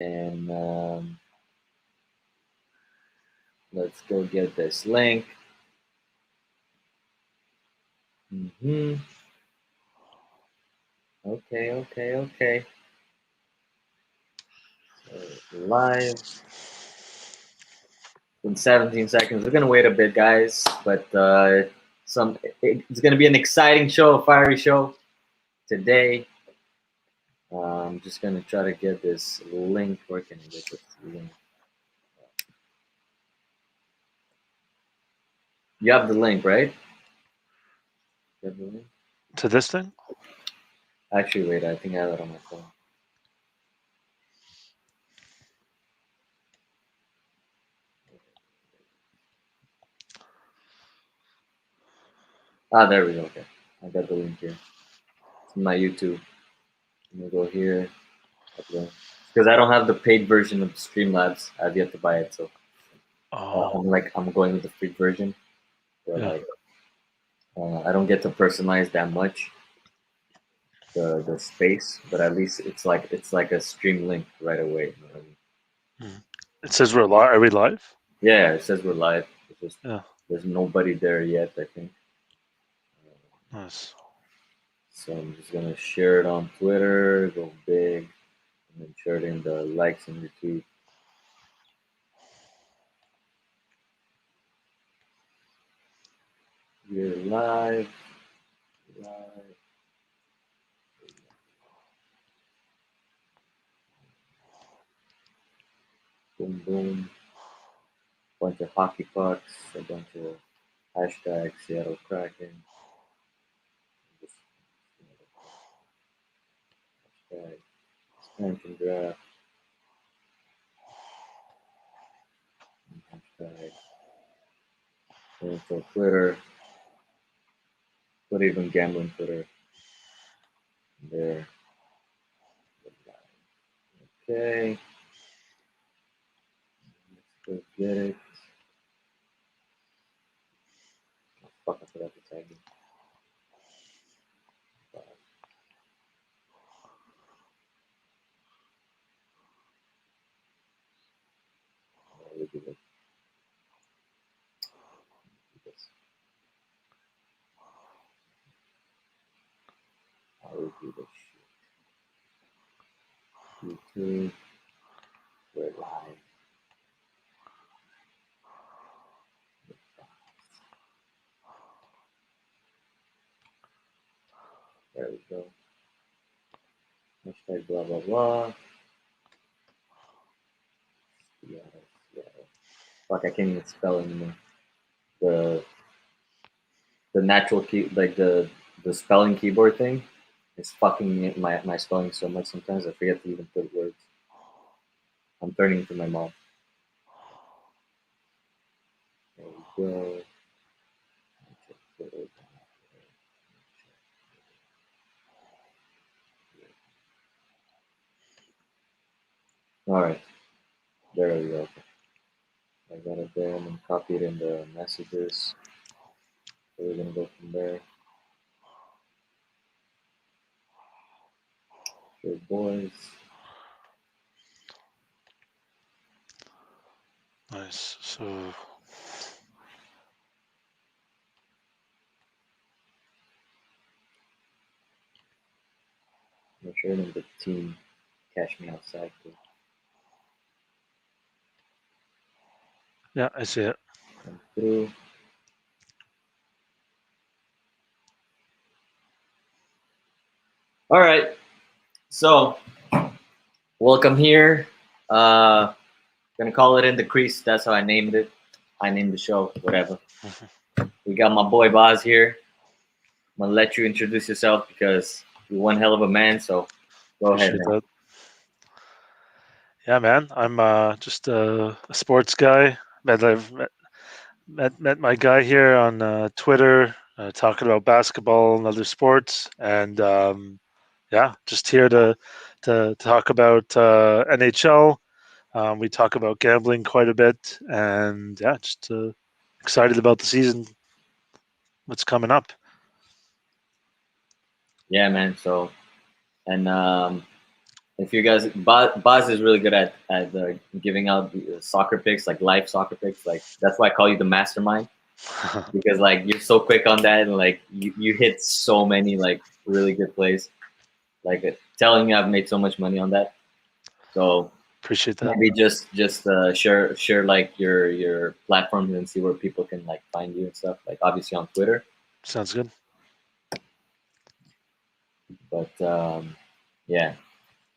And let's go get this link. Okay. So live in 17 seconds. We're gonna wait a bit, guys, but it's gonna be an exciting show, a fiery show today. I'm just gonna try to get this link. Where can I get this link? You have the link, right? You have the link? To this thing? Actually, wait. I think I have it on my phone. There we go. Okay, I got the link here. It's my YouTube. I'm gonna go here. Because I don't have the paid version of Streamlabs. I've yet to buy it, so I'm going with the free version. But I don't get to personalize that much the space, but at least it's like a stream link right away. You know what I mean? It says we're live. Are we live? Yeah, it says we're live. It's just Yeah. there's nobody there yet, I think. Nice. So I'm just gonna share it on Twitter, go big, and then share it in the likes and retweet. We're live. Boom, boom. Bunch of hockey pucks, a bunch of hashtags, Seattle Kraken. Hashtag expansion draft. Hashtag NHL Twitter. Put even gambling Twitter there. Okay. Let's go get it. Oh, fuck, I forgot to tag it. We'll do this. I will do this shit. YouTube. We're live. There we go. Hashtag blah blah blah. Seattle. Fuck, I can't even spell anymore. The natural key, like the spelling keyboard thing, is fucking my spelling so much. Sometimes I forget to even put words. I'm turning to my mom. There we go. All right, there we go. I got it there and then copy it in the messages. So we're gonna go from there. Good boys. Nice. So I'm sure the team cash me outside too. yeah, I see it. Come through. All right. So welcome here. Gonna call it in the crease. That's how I named it. I named the show. Whatever. We got my boy Boz here. I'm gonna let you introduce yourself because you're one hell of a man. So go ahead. Appreciate that. Yeah, man. I'm just a sports guy. I've met my guy here on Twitter, talking about basketball and other sports, and yeah, just here to talk about NHL. We talk about gambling quite a bit, and yeah, just excited about the season. What's coming up? Yeah, man. So and if you guys, Baz is really good at giving out the soccer picks, like live soccer picks. Like that's why I call you the mastermind, because like you're so quick on that, and like you hit so many like really good plays. Like telling me I've made so much money on that. So Appreciate that. maybe just share like your platforms and see where people can like find you and stuff. Like obviously on Twitter, Sounds good. but yeah,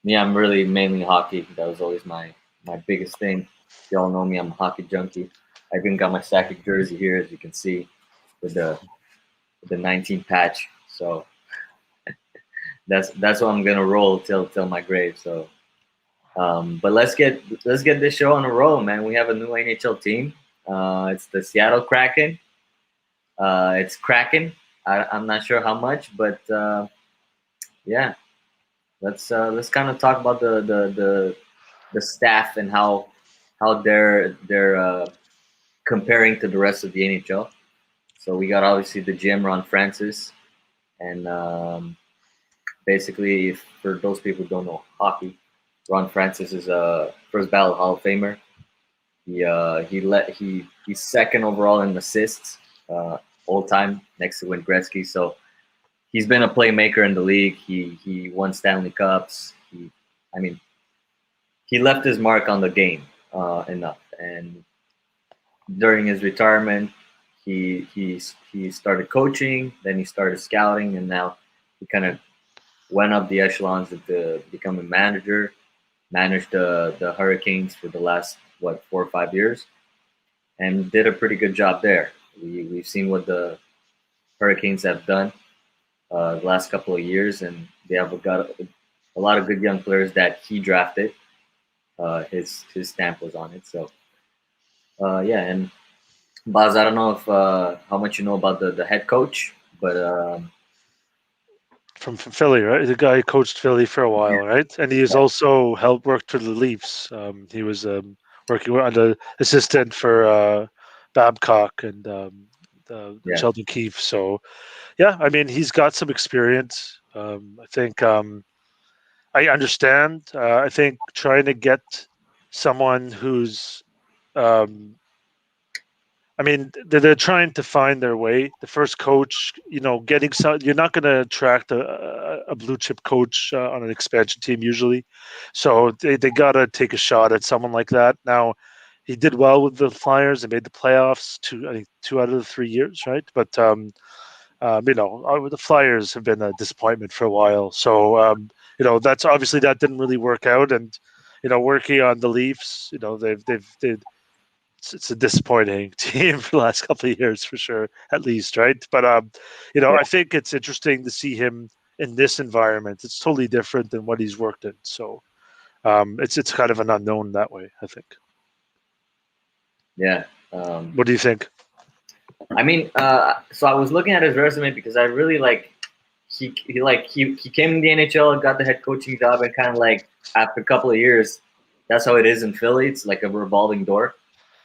me, I'm really mainly hockey. That was always my biggest thing. Y'all know me, I'm a hockey junkie. I even got my Sakic jersey here, as you can see, with the 19 patch. So that's what I'm gonna roll till my grave. So, but let's get this show on a roll, man. We have a new NHL team. It's the Seattle Kraken. It's Kraken. I'm not sure how much, but yeah, let's kind of talk about the staff and how they're comparing to the rest of the NHL. So we got obviously the GM Ron Francis, and basically, if for those people who don't know hockey, Ron Francis is a first ballot Hall of Famer. He's second overall in assists all time next to Wayne Gretzky. So he's been a playmaker in the league. He won Stanley Cups. I mean, he left his mark on the game enough. And during his retirement, he started coaching. Then he started scouting, and now he kind of went up the echelons into becoming manager. Managed the Hurricanes for the last 4 or 5 years, and did a pretty good job there. We've seen what the Hurricanes have done the last couple of years, and they have got a lot of good young players that he drafted. His stamp was on it. So yeah, and Baz, I don't know if how much you know about the head coach, but From Philly, right? The guy who coached Philly for a while, right? And he has also helped work for the Leafs. He was working on the assistant for Babcock and yeah, Sheldon Keefe. So yeah, I mean, he's got some experience. I think I understand. I think trying to get someone who's um, I mean, they're trying to find their way. The first coach, getting some, you're not going to attract a blue chip coach on an expansion team usually. So they got to take a shot at someone like that. Now, he did well with the Flyers. They made the playoffs I think 2 out of the 3 years, right? But the Flyers have been a disappointment for a while. So that's obviously that didn't really work out. And working on the Leafs, they've it's a disappointing team for the last couple of years for sure, at least, right? But yeah, I think it's interesting to see him in this environment. It's totally different than what he's worked in. So it's kind of an unknown that way, I think. yeah. What do you think? I mean, so I was looking at his resume because I really like he came in the NHL and got the head coaching job, and kind of like after a couple of years, that's how it is in Philly. It's like a revolving door.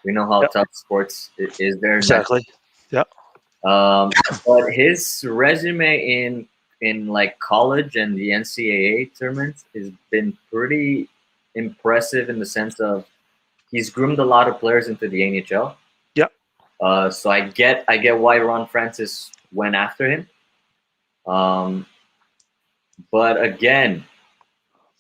We know how Yeah, tough sports is there in that. exactly. Yeah. But his resume in like college and the NCAA tournaments has been pretty impressive in the sense of he's groomed a lot of players into the NHL. Yeah. So I get why Ron Francis went after him. Um, but again,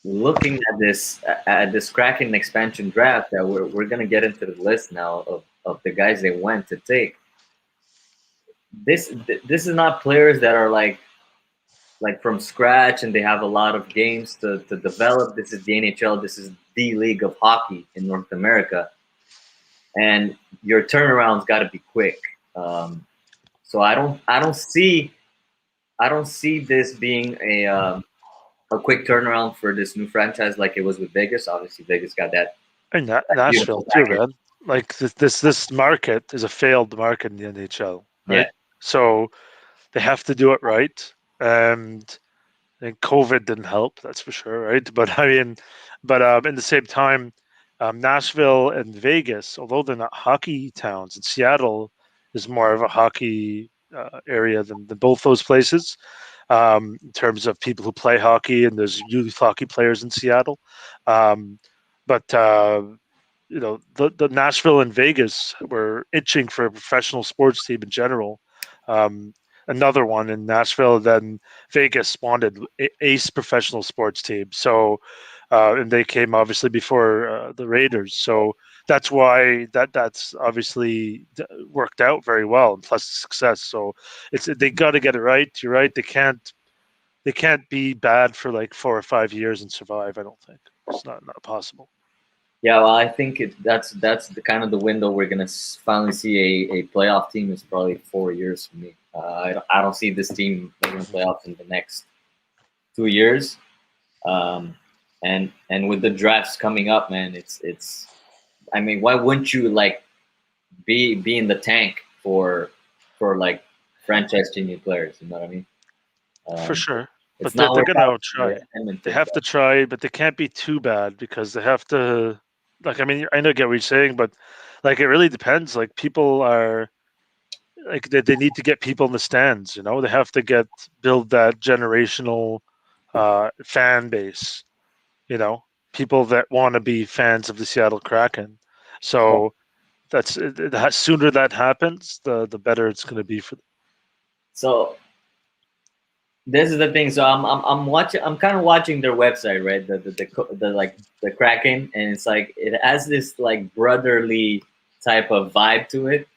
looking at this Kraken expansion draft that we're gonna get into the list now of the guys they went to take. This is not players that are like from scratch and they have a lot of games to develop. This is the NHL. This is the league of hockey in North America, and your turnaround's got to be quick. So I don't see this being a quick turnaround for this new franchise like it was with Vegas. Obviously, Vegas got And that Nashville beautiful too, package. man. Like this market is a failed market in the NHL, Yeah, right? So they have to do it right. And COVID didn't help, that's for sure, right? But I mean, in the same time, Nashville and Vegas, although they're not hockey towns, and Seattle is more of a hockey area than both those places. in terms of people who play hockey, and there's youth hockey players in Seattle. Um, but the Nashville and Vegas were itching for a professional sports team in general. Um, Another one in Nashville, then Vegas wanted ace professional sports team. So, and they came obviously before the Raiders. So that's why that's obviously worked out very well, and plus success. So they got to get it right. You're right. They can't be bad for like 4 or 5 years and survive. I don't think it's not possible. Yeah, well, I think that's the kind of the window we're gonna finally see a playoff team is probably 4 years for me. I don't see this team making playoffs in the next 2 years. Um, and with the drafts coming up, man, it's. I mean, why wouldn't you like be in the tank for like franchise changing players? You know what I mean? For Um, sure, it's but they're, not they're worked gonna out for try. They Edmonton. have to try, but they can't be too bad because they have to. Like, I mean, I know get what you're saying, but like, it really depends. Like, people are like they need to get people in the stands. They have to build that generational fan base. You know, people that want to be fans of the Seattle Kraken. So that's sooner that happens, the better it's going to be for them. So this is the thing. So I'm watching. I'm kind of watching their website, right? The like the Kraken, and it's like it has this like brotherly type of vibe to it,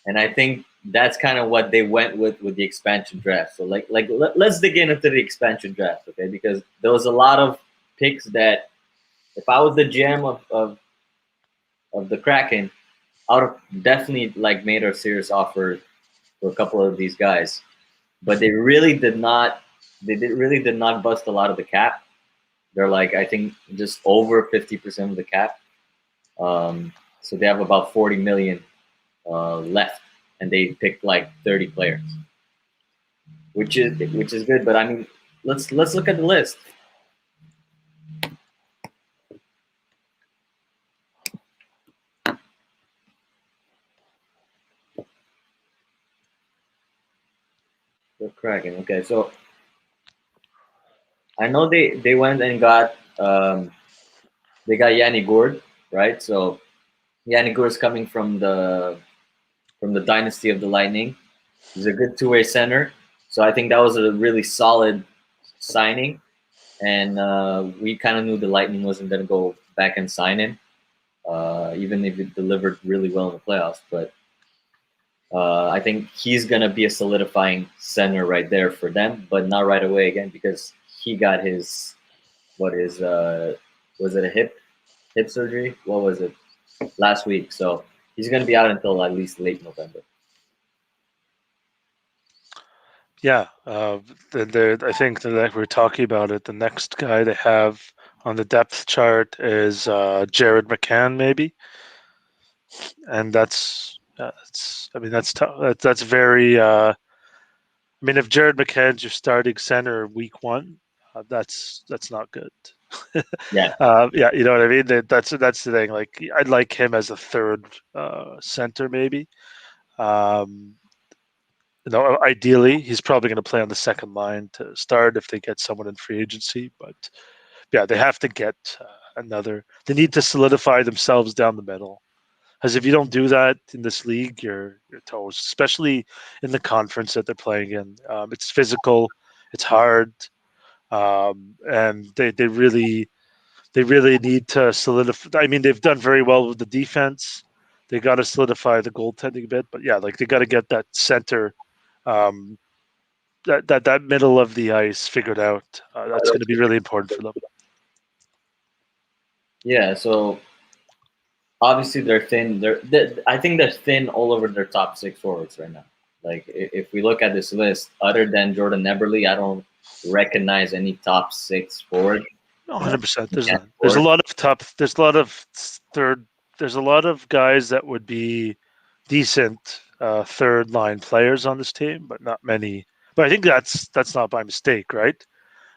and I think that's kind of what they went with the expansion draft. So let's dig into the expansion draft, okay? Because there was a lot of picks that if I was the GM of the Kraken, I would have definitely like made a serious offer for a couple of these guys, but they really did not. Really did not bust a lot of the cap. They're like I think just over 50% of the cap. So they have about 40 million left, and they picked like 30 players, which is good. But I mean, let's look at the list. The Kraken. Okay, so I know they went and got they got Yanni Gourde, right? So Yanni Gourde is coming from the dynasty of the Lightning. He's a good two-way center. So I think that was a really solid signing. And we kind of knew the Lightning wasn't going to go back and sign him, even if it delivered really well in the playoffs. But I think he's going to be a solidifying center right there for them, but not right away again because he got his what is was it a hip surgery? What was it last week? So he's going to be out until at least late November. Yeah, I think that like we're talking about it. The next guy they have on the depth chart is Jared McCann, maybe, and I mean, that's tough. That's very. I mean, if Jared McCann's your starting center week one, that's not good. Yeah. Yeah, you know what I mean. That's the thing. Like, I'd like him as a third center, maybe. Um, Ideally, he's probably going to play on the second line to start if they get someone in free agency. But yeah, they have to get another. They need to solidify themselves down the middle. Because if you don't do that in this league, you're toast. Especially in the conference that they're playing in, it's physical, it's hard, and they really need to solidify. I mean, they've done very well with the defense. They got to solidify the goaltending a bit, but yeah, like they got to get that center, um, that middle of the ice figured out. That's going to be really important for them. Yeah. So obviously they're thin. I think they're thin all over their top six forwards right now. Like if we look at this list, other than Jordan Eberle, I don't recognize any top six forward. 100%. There's Yeah, none. There's a forward. lot of top. There's a lot of third. There's a lot of guys that would be decent third line players on this team, but not many. But I think that's not by mistake, right?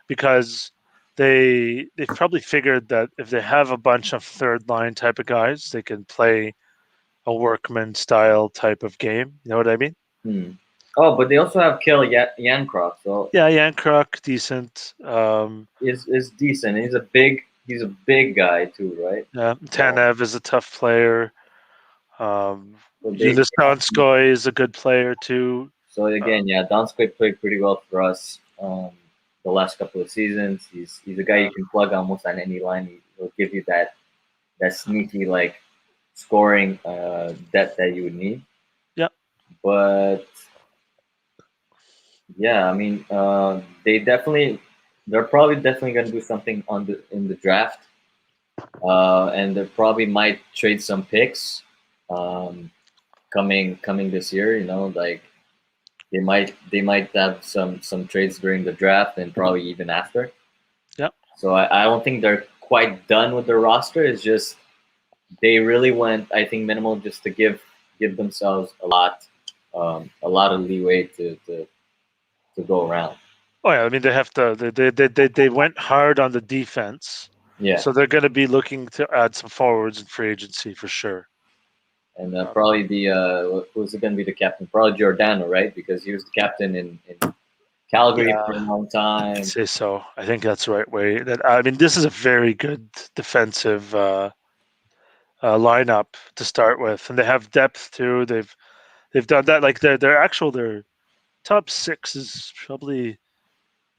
Because they've probably figured that if they have a bunch of third line type of guys, they can play a workman style type of game. You know what I mean? Hmm. Oh, but they also have Kel Yancroft, so Yeah, Yankruk, decent. is decent. He's a big guy too, right? Yeah, So, Tanev is a tough player. so they Yunus Donskoy is a good player too. So Uh, again, yeah, Donskoy played pretty well for us the last couple of seasons. He's a guy yeah, you can plug almost on any line. He'll give you that sneaky like scoring depth that you would need. yeah, But yeah, I mean, they're probably definitely going to do something on the in the draft, and they probably might trade some picks um, coming this year. You know, like they might have some trades during the draft and probably even after. yeah. So I don't think they're quite done with their roster. It's just they really went, I think, minimal just to give themselves a lot of leeway to go around. Oh yeah, I mean they have to. They went hard on the defense, Yeah, so they're going to be looking to add some forwards in free agency for sure. and Um, probably who's going to be the captain? Probably Giordano, right? Because he was the captain in Calgary yeah, for a long I'd time. say so. I think that's the right way. That I mean, this is a very good defensive lineup to start with, and they have depth too. They've done that. Like their top six is probably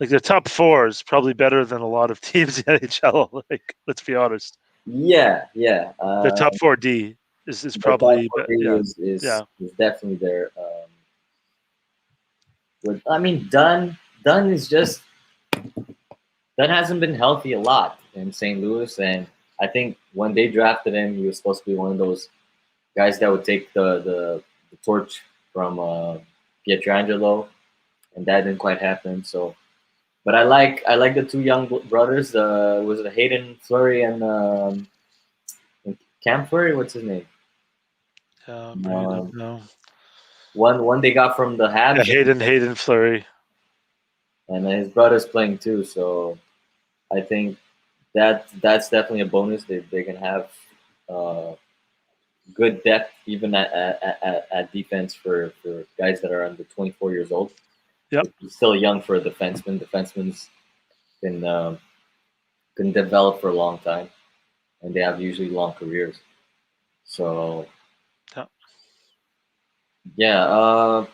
like their top four is probably better than a lot of teams in the NHL. Like let's be honest, Yeah, yeah. their top four D is The top probably four D yeah, is yeah. is definitely there. I mean, Dunn is just Dunn hasn't been healthy a lot in St. Louis, and I think when they drafted him, he was supposed to be one of those guys that would take the torch from Pietrangelo, and that didn't quite happen. So, but I like the two young brothers. Was it Hayden Fleury and Cam Fleury? What's his name? Really don't Um, know. one they got from the Yeah, Habs, Hayden Fleury. and his brother's playing too. So I think that's definitely a bonus. They can have uh, good depth even at defense for guys that are under 24 years old. Yep. It's still young for a defenseman. Defensemen can can develop for a long time, and they have usually long careers. So Yeah. yeah,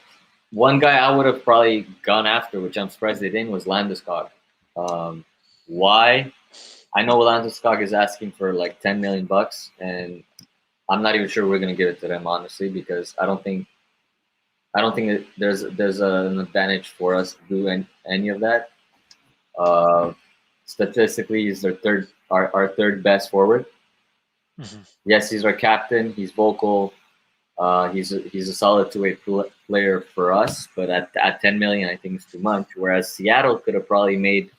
one guy I would have probably gone after, which I'm surprised they didn't, was Landeskog. Why? I know Landeskog is asking for like 10 million bucks, and I'm not even sure we're gonna give it to them honestly because I don't think there's an advantage for us to do any of that. Uh, Statistically, he's our third best forward. Mhm. Yes, he's our captain. He's vocal. He's a solid two-way player for us, but at 10 million, I think it's too much. Whereas Seattle could have probably made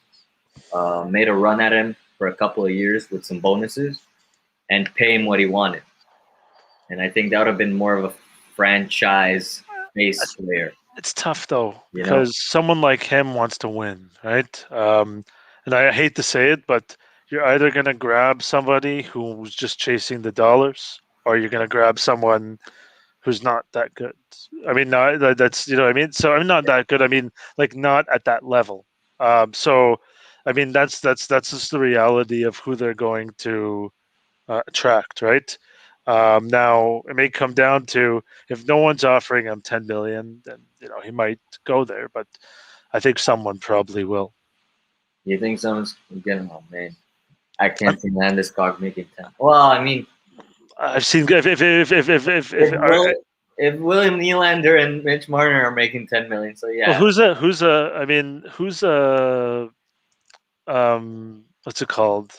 a run at him for a couple of years with some bonuses and pay him what he wanted. And I think that would have been more of a franchise based player, It's tough though you know? because someone like him wants to win, right? And I hate to say it, but you're either going to grab somebody who's just chasing the dollars, or you're going to grab someone who's not that good. I mean, no, that's you know what I mean. So I'm not that good. I mean, like not at that level. So, I mean, that's just the reality of who they're going to attract, right? Now it may come down to if no one's offering him 10 million, then you know he might go there. But I think someone probably will. You think someone's getting? Oh man, I can't see Landeskog making 10. Well, I mean, I've seen if if Will, if William Nylander and Mitch Marner are making 10 million, so well, yeah, who's a I mean who's a what's it called?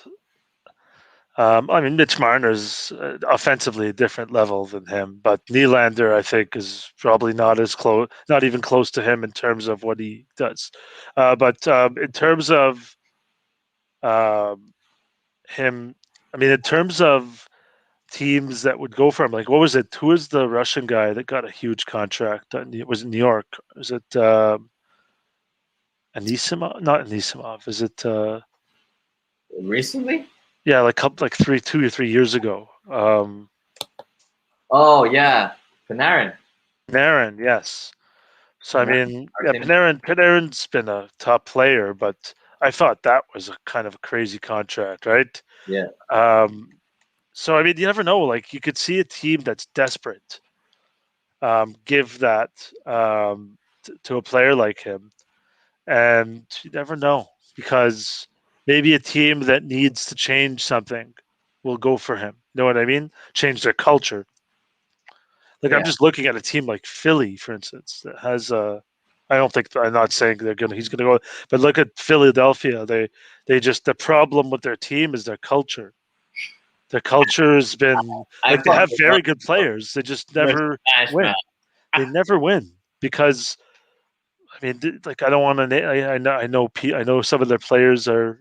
I mean, Mitch Marner's offensively a different level than him, but Nylander, I think, is probably not as close, not even close to him in terms of what he does. But in terms of um, him, I mean, in terms of teams that would go for him, like what was it? Who was the Russian guy that got a huge contract? Was it New York? Was it Anisimov? Not Anisimov. Is it? recently. Yeah, like 2 or 3 years ago. Oh yeah, Panarin. Naren, yes. So I mean, yeah, Panarin's been a top player, but I thought that was a kind of a crazy contract, right? Yeah. So I mean, you never know. Like you could see a team that's desperate give that to a player like him, and you never know because maybe a team that needs to change something will go for him. You know what I mean? Change their culture. Like I'm Yeah. just looking at a team like Philly, for instance, that has a. I don't think I'm not saying they're gonna. He's gonna go, but look at Philadelphia. They just the problem with their team is their culture. Their culture has been I like they have fucking love very good players. They just They're never smash mouth. win. They never win because I mean, like I don't want to. I know some of their players are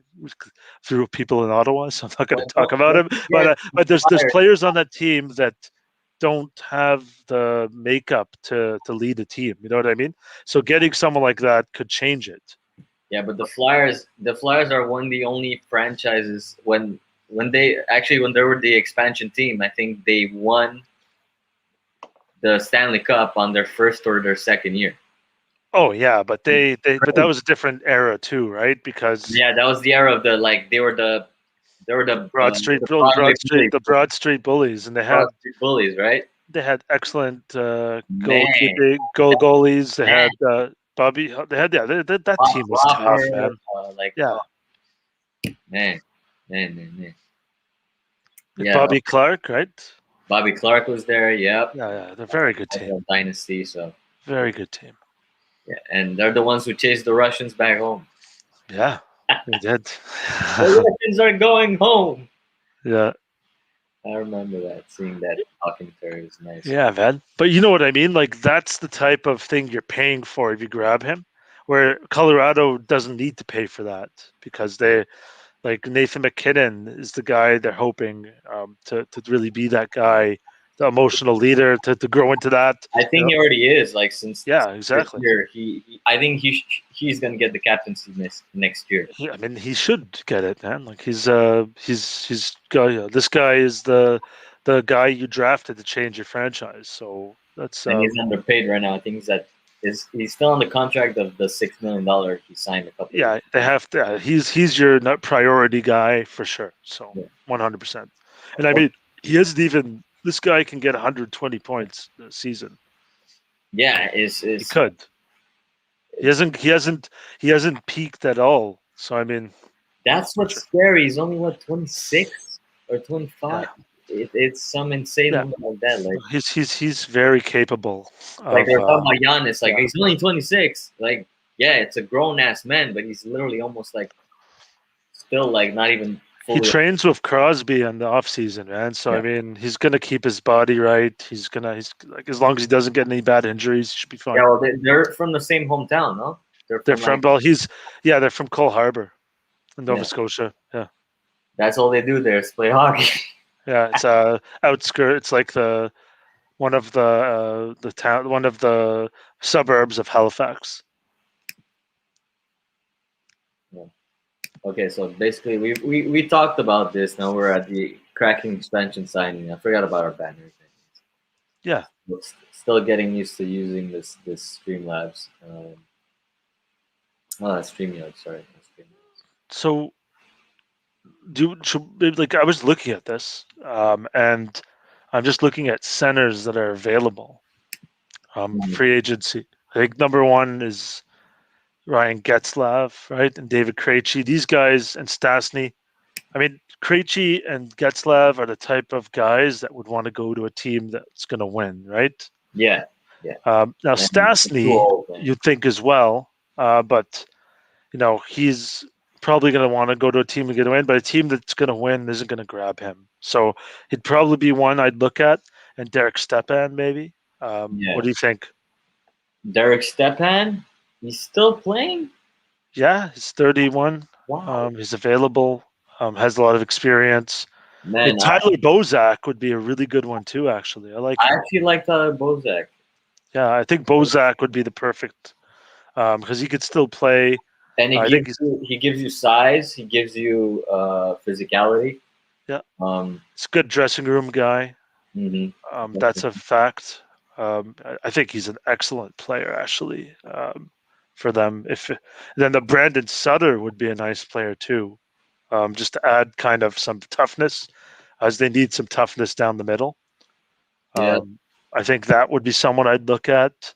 through people in Ottawa, so I'm not going to talk about Don't him. forget But there's Flyers. players on that team that don't have the makeup to lead a team. You know what I mean? So getting someone like that could change it. Yeah, but the Flyers are one of the only franchises when they were the expansion team. I think they won the Stanley Cup on their first or their second year. Oh yeah, but but that Crazy. was a different era too, right? Because Yeah, that was the era of the like they were the Broadway bullies, The Broad Street Bullies, and Broad Street bullies, right? they had excellent Man, goalies. They man, had Bobby. They had that Bob team was tough, Cropper, man. like Yeah, man, man. like Yeah, Bobby Clark, right? Bobby Clark was there. Yep, Yeah, they're a very good that's team. a dynasty. So Very good team. yeah, and they're the ones who chased the Russians back home. Yeah, they did. The Russians are going home. Yeah, I remember that, seeing that talking turd is nice. yeah, man. But you know what I mean? Like that's the type of thing you're paying for if you grab him. Where Colorado doesn't need to pay for that because they like Nathan McKinnon is the guy they're hoping to really be that guy, the emotional leader to grow into that. I You think know? he already is. Like since Yeah, this exactly. year, I think he's gonna get the captaincy next year. I mean, he should get it, man. Like he's this guy is the guy you drafted to change your franchise. So that's And he's underpaid right now. I think he's still on the contract of the $6 million he signed a couple of years yeah. They have to. He's your priority guy for sure. So ago. 100%. And I mean, he isn't even. This guy can get 120 points a season. Yeah, He could. He hasn't peaked at all. So I mean, that's what's scary. He's only what 26 or 25. yeah, It's some insane yeah. number like that. He's very capable Like of they're talking about Giannis. Like yeah. he's only 26. Like yeah, it's a grown ass man, but he's literally almost like still like not even He fully. trains with Crosby in the off season, man. So Yeah. I mean, he's gonna keep his body right. He's like as long as he doesn't get any bad injuries, he should be fine. Yeah, well, they're from the same hometown, no? They're from well, they're from Cole Harbor in Nova Yeah. Scotia. Yeah, That's all they do there is play hockey. yeah. It's outskirt. It's like one of the town, one of the suburbs of Halifax. Yeah. Okay, so basically we talked about this. Now we're at the Kraken expansion signing. I forgot about our banner. Yeah. Still getting used to using this Streamlabs. That's StreamYard. Sorry. So like I was looking at this, and I'm just looking at centers that are available. Free agency. I think number one is Ryan Getzlav, right, and David Krejci. These guys and Stastny. I mean, Krejci and Getzlav are the type of guys that would want to go to a team that's going to win, right? Yeah. Now Stastny, you'd think as well, but he's probably going to want to go to a team to get a win, but a team that's going to win isn't going to grab him. So he'd probably be one I'd look at, and Derek Stepan maybe. What do you think? Derek Stepan, he's still playing. Yeah, he's 31. Wow. He's available. Has a lot of experience. Man, Tyler Bozak would be a really good one too. Actually, I like him. I actually like Tyler Bozak. Yeah, I think Bozak would be the perfect because he could still play. And he gives you size. He gives you physicality. Yeah. It's a good dressing room guy. Mm-hmm. That's a fact. I think he's an excellent player, actually, for them. If then the Brandon Sutter would be a nice player too, just to add kind of some toughness, as they need some toughness down the middle. Yeah. I think that would be someone I'd look at.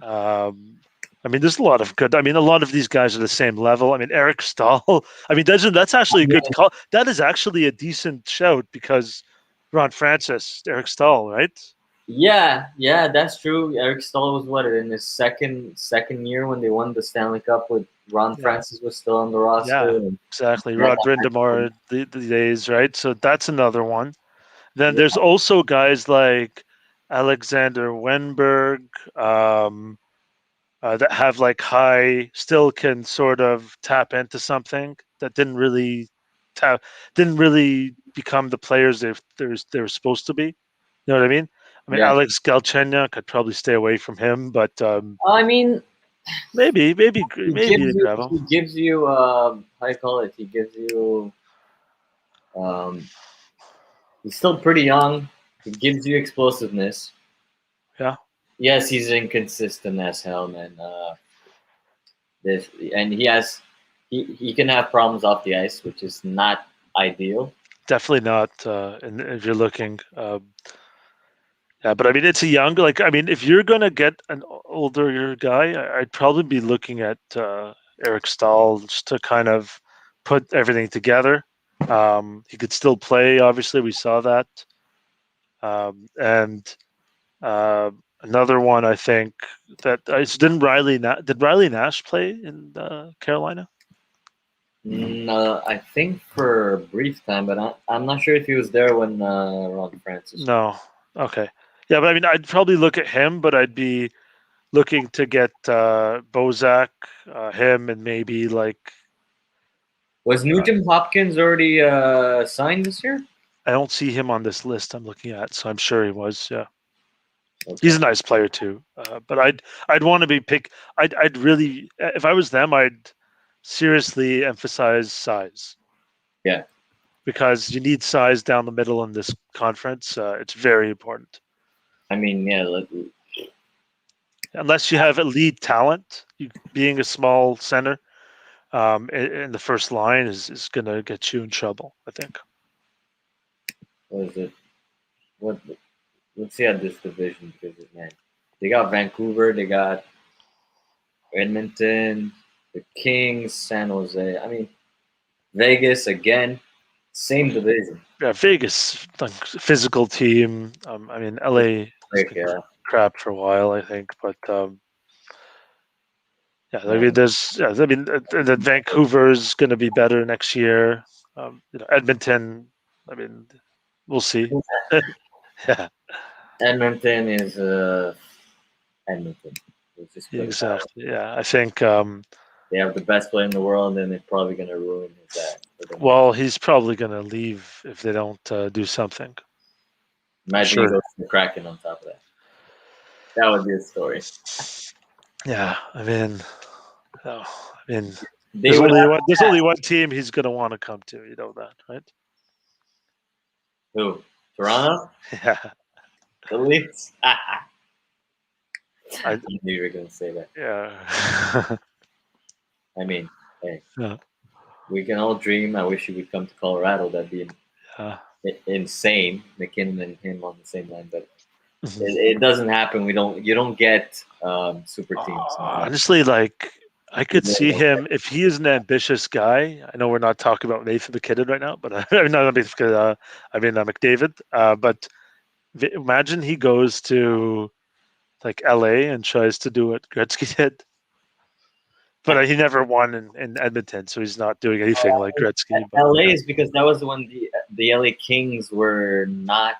Um, I mean, there's a lot of good. I mean, a lot of these guys are the same level. I mean, Eric Stahl. I mean, that's actually a good call. That is actually a decent shout because Ron Francis, Eric Stahl, right? Yeah, that's true. Eric Stahl was what in his second year when they won the Stanley Cup with Ron Yeah, Francis was still on the roster. yeah, And exactly. yeah, Rod Brindamore, the days, right? So that's another one. Then there's also guys like Alexander Wenberg, that have like still can sort of tap into something that tap, didn't really become the players they were supposed to be. You know what I mean? I mean, yeah. Alex Galchenyuk, could probably stay away from him, but I mean, maybe you grab him. he gives you how you call it? He gives you um he's still pretty young. He gives you explosiveness. Yeah, Yes, he's inconsistent as hell, man. This and he can have problems off the ice, which is not ideal. definitely not. If you're looking, yeah, but I mean, it's a young. Like, I mean, if you're gonna get an older guy, I'd probably be looking at Eric Stahl just to kind of put everything together. He could still play. Obviously, we saw that. And another one, I think that did Riley Nash play in Carolina? I think for a brief time, but I'm not sure if he was there when Ron Francis. No. Okay. Yeah, but I mean, I'd probably look at him, but I'd be looking to get Bozak, him, and maybe like Was Nugent Hopkins already signed this year? I don't see him on this list I'm looking at, so I'm sure he was. Yeah, Okay. he's a nice player too. But I'd want to be pick. I'd really, if I was them, I'd seriously emphasize size. Yeah. Because you need size down the middle in this conference. It's very important. I mean, yeah. Unless you have elite talent, being a small center in the first line is going to get you in trouble, I think. What is it? What? Let's see at this division because man, they got Vancouver, they got Edmonton, the Kings, San Jose. I mean, Vegas again, same division. Yeah, Vegas, like, physical team. I mean, LA has Like, been crap for a while, I think, but yeah, I mean, then Vancouver's going to be better next year. Edmonton. I mean, we'll see. Yeah, Edmonton is Edmonton. Let's just put it that way. exactly. Yeah, I think. They have the best player in the world, and they're probably going to ruin his ass. Well, he's probably going to leave if they don't do something. Imagine he goes to the Kraken on top of that. That would be a story. Yeah, I mean, They there's would only one team he's going to want to come to. You know that, right? Who? Toronto? Yeah. The Leafs? I I knew you were going to say that. Yeah. I mean, hey, Yeah. we can all dream. I wish he would come to Colorado. That'd be Yeah. insane. McKinnon and him on the same line, but Mhm. it doesn't happen. You don't get super teams. Honestly, like I could see him if he is an ambitious guy. I know we're not talking about Nathan McKinnon right now, but I mean, not Nathan, I mean McDavid. But imagine he goes to like LA and tries to do what Gretzky did. But he never won in Edmonton, so he's not doing anything like Gretzky. But, LA is because that was when the LA Kings were not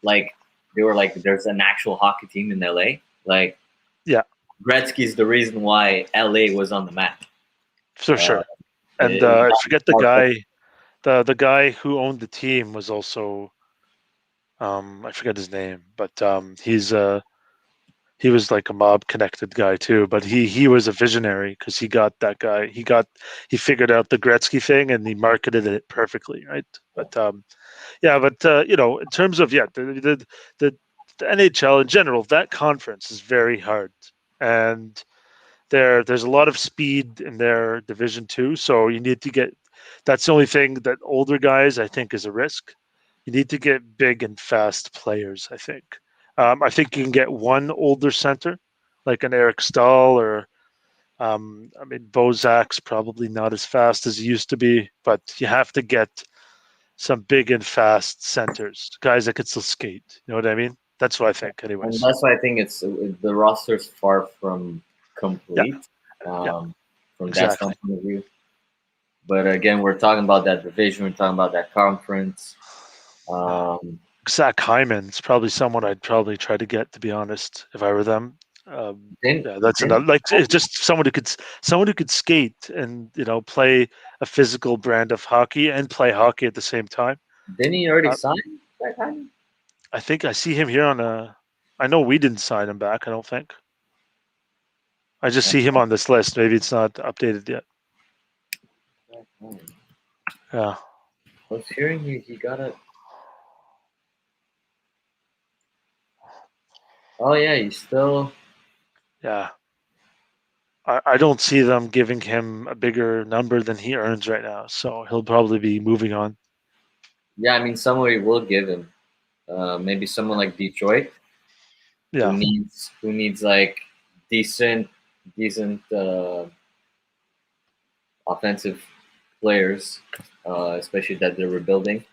like they were like there's an actual hockey team in LA. Like yeah, Gretzky's the reason why LA was on the map. for sure. And I forget the guy. The guy who owned the team was also I forget his name, but he was like a mob connected guy too. But he was a visionary because he got that guy. He figured out the Gretzky thing and he marketed it perfectly, right? But yeah, but in terms of the the NHL in general, that conference is very hard, and there's a lot of speed in their Division Two. So you need to get. That's the only thing that older guys I think is a risk. You need to get big and fast players. I think you can get one older center, like an Eric Stahl or I mean, Bozak's probably not as fast as he used to be, but you have to get some big and fast centers, guys that can still skate. You know what I mean? That's what I think, And anyways. that's why I think it's the roster's far from Yeah, complete yeah, from that exactly. standpoint of view. But again, we're talking about that division. We're talking about that conference. Um, Zach Hyman's probably someone I'd probably try to get, to be honest, if I were them. didn't Yeah, that's didn't another like it's just someone who could skate and play a physical brand of hockey and play hockey at the same time. didn't he already Uh, sign that time? I think I see him here on a. I know we didn't sign him back. I don't think. I just see him on this list. Maybe it's not updated yet. Yeah, I was hearing he got a. Oh yeah, he's still. yeah. I don't see them giving him a bigger number than he earns right now. So he'll probably be moving on. Yeah, I mean, somebody will give him. Maybe someone like Detroit Yeah, who needs like decent decent offensive players, especially that they're rebuilding.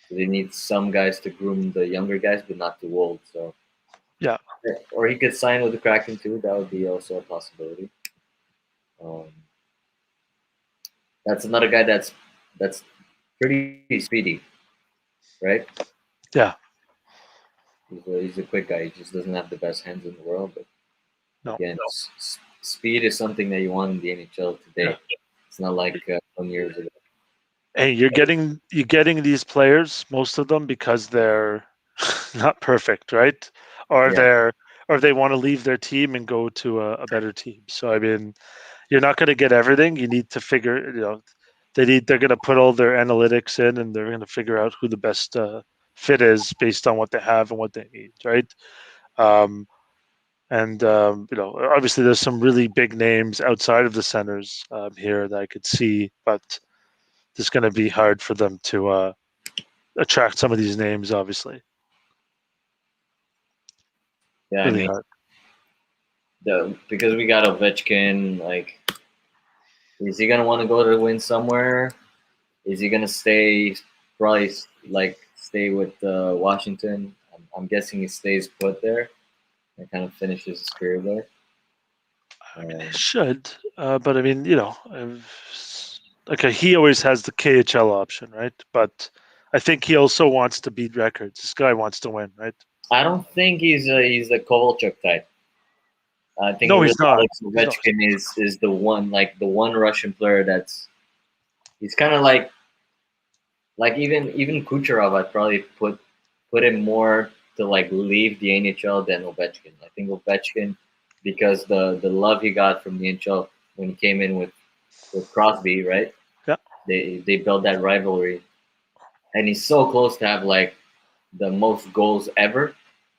So they need some guys to groom the younger guys, but not too old. So, yeah. or he could sign with the Kraken too. That would be also a possibility. Um, that's another guy that's pretty speedy, right? Yeah. He's a quick guy. He just doesn't have the best hands in the world. But No. again, speed is something that you want in the NHL Yeah. today. It's not like 20 years ago. Hey, you're getting these players, most of them, because they're not perfect, right? Or Yeah. they want to leave their team and go to a better team. So I mean, you're not going to get everything. You need to figure, they're going to put all their analytics in, and they're going to figure out who the best fit is based on what they have and what they need, right? Um, and obviously, there's some really big names outside of the centers here that I could see, but it's going to be hard for them to attract some of these names. Obviously, Yeah, I really mean, hard. because we got Ovechkin, like, is he gonna want to go to win somewhere? Is he gonna stay? Probably like stay with Washington. I'm guessing he stays put there and kind of finishes his career there. I mean, they should, but I mean, okay, he always has the KHL option, right? But I think he also wants to beat records. This guy wants to win, right? I don't think he's a Kovalchuk type. I think No, really he's not. Alex Ovechkin is the one, like the one Russian player that's he's kind of like even Kucherov. I'd probably put him more to like leave the NHL than Ovechkin. I think Ovechkin, because the love he got from the NHL when he came in with Crosby, right? Yeah. They built that rivalry, and he's so close to have like the most goals ever.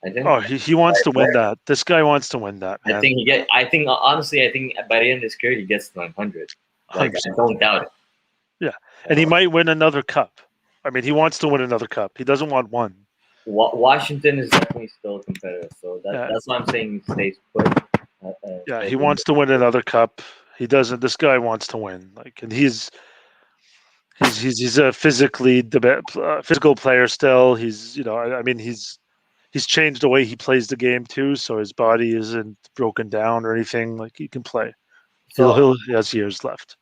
I think. Oh, he wants to win that. This guy wants to win that, I man. think he get. I think honestly, I think by the end of his career, he gets to 900. Like I 100%. don't doubt it. Yeah, and he might win another cup. I mean, he wants to win another cup. He doesn't want one. Washington is definitely still competitive, so Yeah, that's why I'm saying he stays put. yeah, Stays he in wants to win another cup. He doesn't. This guy wants to win. Like, and he's a physical player still. I mean, he's changed the way he plays the game too, so his body isn't broken down or anything. Like, he can play. so He has years left.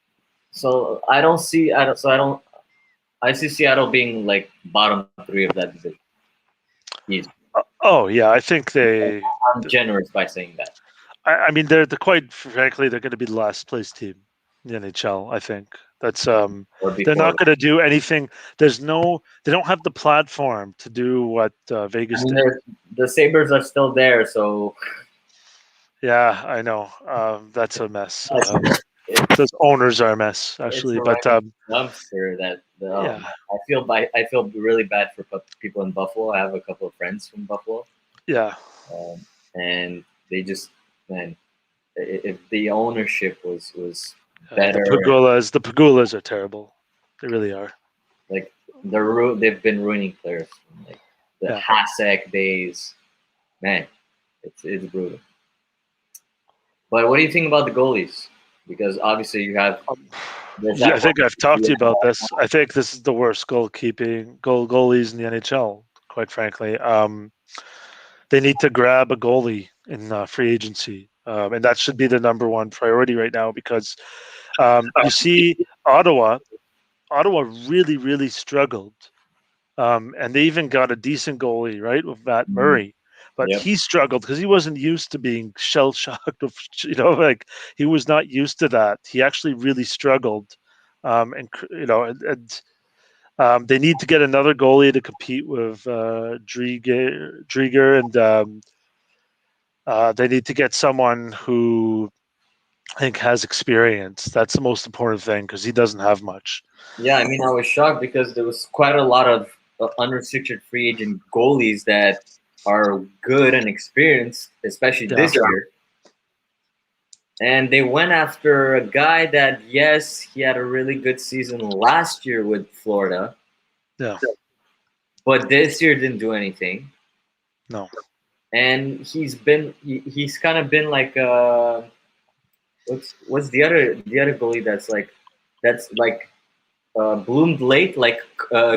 so I don't see. I don't. So I don't. I see Seattle being like bottom three of that division. He's, Oh yeah, I think I'm generous by saying that. I mean, they're quite frankly, they're going to be the last place team in the NHL. I think that's Or they're before. not going to do anything. They don't have the platform to do what I Vegas mean, did. the Sabers are still there, so Yeah, I know. That's a mess. it's Those owners are a mess, it's actually. a But right dumpster that yeah, I feel really bad for people in Buffalo. I have a couple of friends from Buffalo. Yeah. And they just, man, if the ownership was The better, Pagulas are terrible. They really are. like they've been ruining players, like the Yeah. Hasek days, man, it's brutal. But what do you think about the goalies? Because obviously you have Um, there's yeah, that I one. think I've talked to you about this. I think this is the worst goalies in the NHL. Quite frankly, they need to grab a goalie in free agency, and that should be the number one priority right now because you see Ottawa. Ottawa really, really struggled, and they even got a decent goalie, right, with Matt Mhm. Murray. But Yep. he struggled because he wasn't used to being shell shocked. Of like he was not used to that. He actually really struggled, and they need to get another goalie to compete with Drieger, and they need to get someone who I think has experience. That's the most important thing because he doesn't have much. Yeah, I mean, I was shocked because there was quite a lot of unrestricted free agent goalies that are good and experienced, especially Yeah, this year. And they went after a guy that, yes, he had a really good season last year with Florida, yeah, but this year didn't do anything. no, And he's kind of been like what's the other goalie that's like bloomed late, like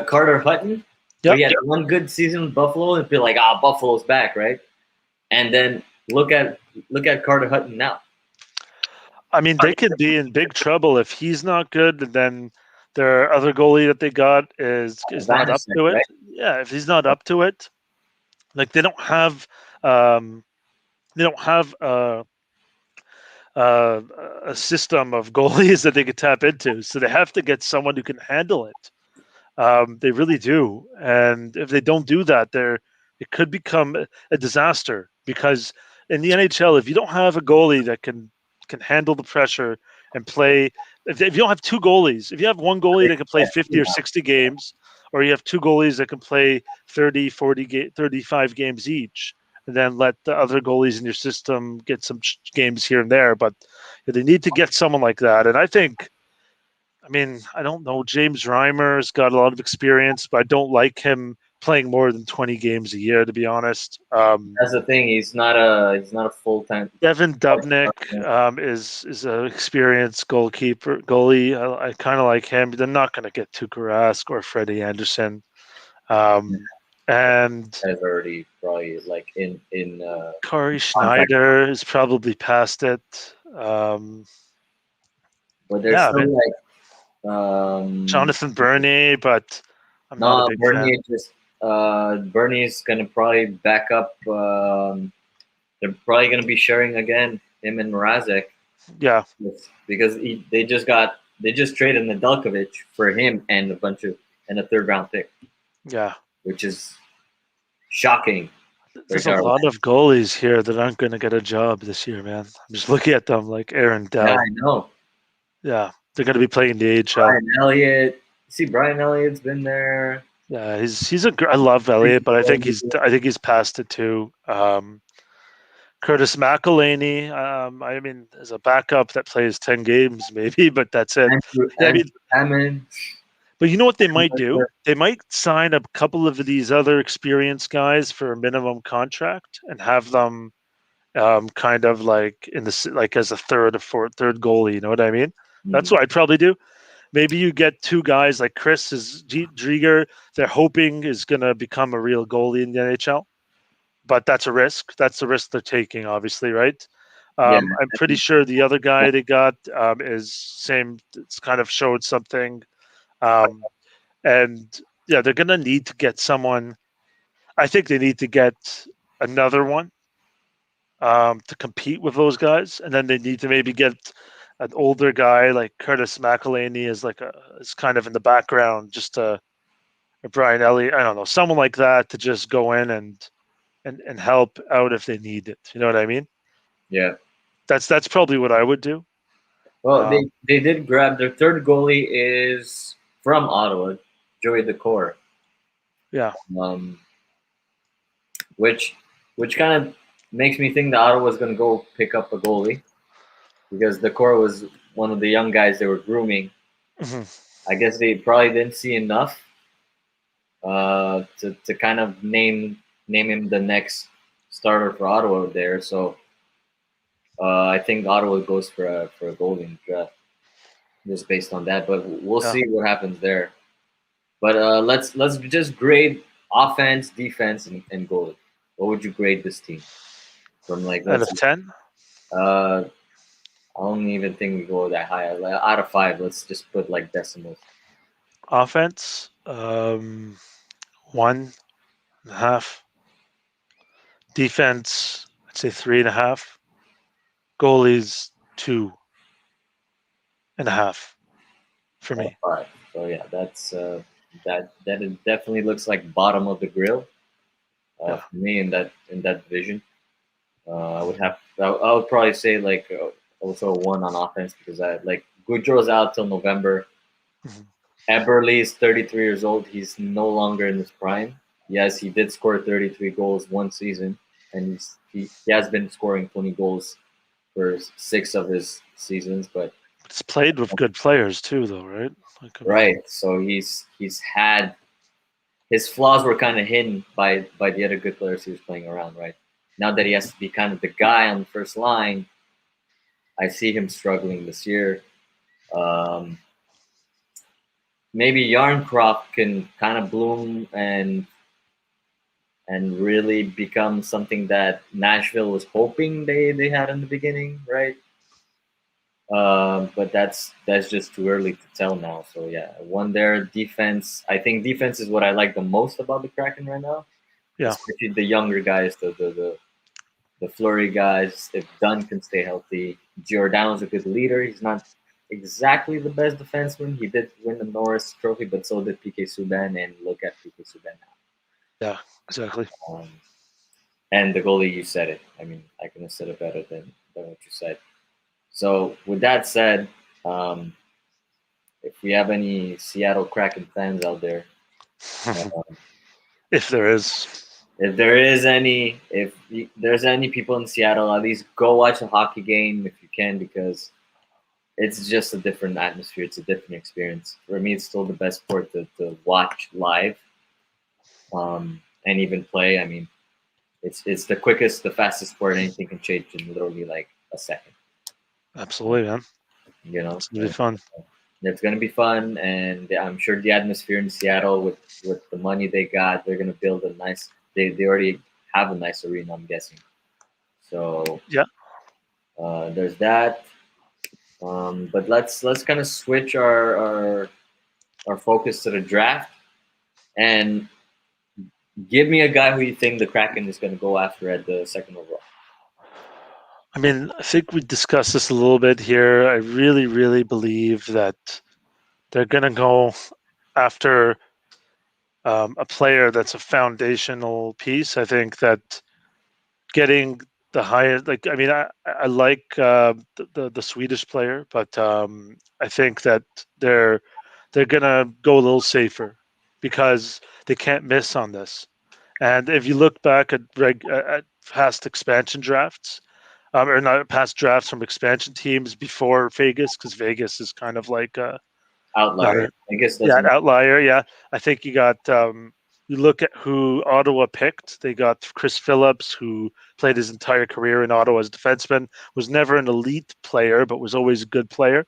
Carter Hutton, where yep. he had one good season with Buffalo and feel like, Buffalo's back, right? And then look at Carter Hutton now. I mean, they could be in big trouble if he's not good, and then their other goalie that they got is not up Vanderson, to it. right? Yeah, if he's not up to it, like um, they don't have uh, a system of goalies that they could tap into, so they have to get someone who can handle it. They really do, and if they don't do that, it could become a disaster because in the NHL, if you don't have a goalie that can handle the pressure and play, if you don't have two goalies, if you have one goalie that can play 50 or 60 games, or you have two goalies that can play 30, 35 games each, and then let the other goalies in your system get some games here and there, but they need to get someone like that, and I mean, I don't know. James Reimer's got a lot of experience, but I don't like him playing more than 20 games a year, to be honest. That's the thing. He's not a full time. Devin Dubnik is an experienced goalie. I kind of like him. They're not going to get Tuukka Rask or Freddie Anderson. Um, and Has already probably like in Corey contact, Schneider is probably past it. but there's Yeah, I still mean, like Jonathan Bernier, but I'm not a no big fan. Bernie's gonna probably back up. They're probably gonna be sharing again him and Mrazek. Yeah, Yes, because they just traded Nedeljkovic for him and a third round pick, yeah. which is shocking for There's a Carolina. lot of goalies here that aren't going to get a job this year, man. I'm just looking at them like Aaron Yeah, I Dell. know. Yeah, they're going to be playing the AHL. Brian Elliott. See, Brian Elliott's been there. Yeah, I love Elliott, but I think he's past it too. Curtis McElhaney, I mean, as a backup that plays 10 games maybe, but that's it. I Andrew mean, Hammond. but you know what they might do? They might sign a couple of these other experienced guys for a minimum contract and have them kind of like like as a third goalie. You know what I mean? That's Mhm. what I'd probably do. Maybe you get two guys like Chris is Drieger. They're hoping is going to become a real goalie in the NHL, but that's a risk. That's the risk they're taking, obviously, right? Yeah, I'm pretty sure the other guy they got is same. It's kind of showed something, um, and yeah, they're going to need to get someone. I think they need to get another one to compete with those guys, and then they need to maybe get an older guy like Curtis McElhaney is kind of in the background, just to or Brian Elliott. I don't know, someone like that to just go in and help out if they need it. You know what I mean? yeah. That's probably what I would do. Well, Um, they did grab their third goalie is from Ottawa, Joey Decor. yeah, Um, which which kind of makes me think that Ottawa's going to go pick up a goalie because the core was one of the young guys they were grooming. Mhm. I guess they probably didn't see enough to kind of name him the next starter for Ottawa there. So I think Ottawa goes for a goalie in the draft just based on that. But we'll Yeah. see what happens there. But let's just grade offense, defense, and goalie. What would you grade this team from like Out let's of 10, uh I don't even think we go that high. Like, out of 5, let's just put like decimals. offense, 1.5. Defense, I'd say 3.5. Goalies, 2.5 for Out of me. 5. So yeah, that's that it definitely looks like bottom of the grill Yeah. for me in that division. I would probably say like also a 1 on offense because I like Goudreau's out till November. Mhm. Eberle is 33 years old. He's no longer in his prime. Yes, he did score 33 goals one season, and he has been scoring 20 goals for 6 of his seasons. But It's played with good players too, though, right? Like, I mean, right, so he's had his flaws were kind of hidden by the other good players he was playing around. Right now that he has to be kind of the guy on the first line, I see him struggling this year. Um, Maybe Yarncroft can kind of bloom and really become something that Nashville was hoping they had in the beginning, right? But that's just too early to tell now. So yeah, one there defense. I think defense is what I like the most about the Kraken right now, yeah, especially the younger guys, the flurry guys. If Dunn can stay healthy, Giordano's a good leader. He's not exactly the best defenseman. He did win the Norris Trophy, but so did PK Subban, and look at PK Subban yeah, exactly. now. And the goalie, you said it. I mean, I couldn't have said it better than what you said. So, with that said, um, if we have any Seattle Kraken fans out there, uh, If there is, if there is any, if there's any people in Seattle, at least go watch a hockey game if you can, because it's just a different atmosphere. It's a different experience. For me, it's still the best sport to watch live and even play. I mean, it's the quickest, the fastest sport. Anything can change in literally like a second. absolutely, man. You know, It's gonna be fun. it's going to be fun, and I'm sure the atmosphere in Seattle with the money they got, they're going to build a nice. They already have a nice arena, I'm guessing. So Yeah. there's that. But let's kind of switch our focus to the draft and give me a guy who you think the Kraken is going to go after at the second overall. I mean, I think we discussed this a little bit here. I really, really believe that they're gonna go after a player that's a foundational piece. I think that getting the highest, like, I mean, I like the Swedish player, but I think that they're gonna go a little safer because they can't miss on this. And if you look back at past expansion drafts, or not past drafts from expansion teams before Vegas, because Vegas is kind of like not Outlier, a, I guess that's yeah, an an outlier. Yeah, I think you got you look at who Ottawa picked. They got Chris Phillips, who played his entire career in Ottawa as a defenseman, was never an elite player, but was always a good player.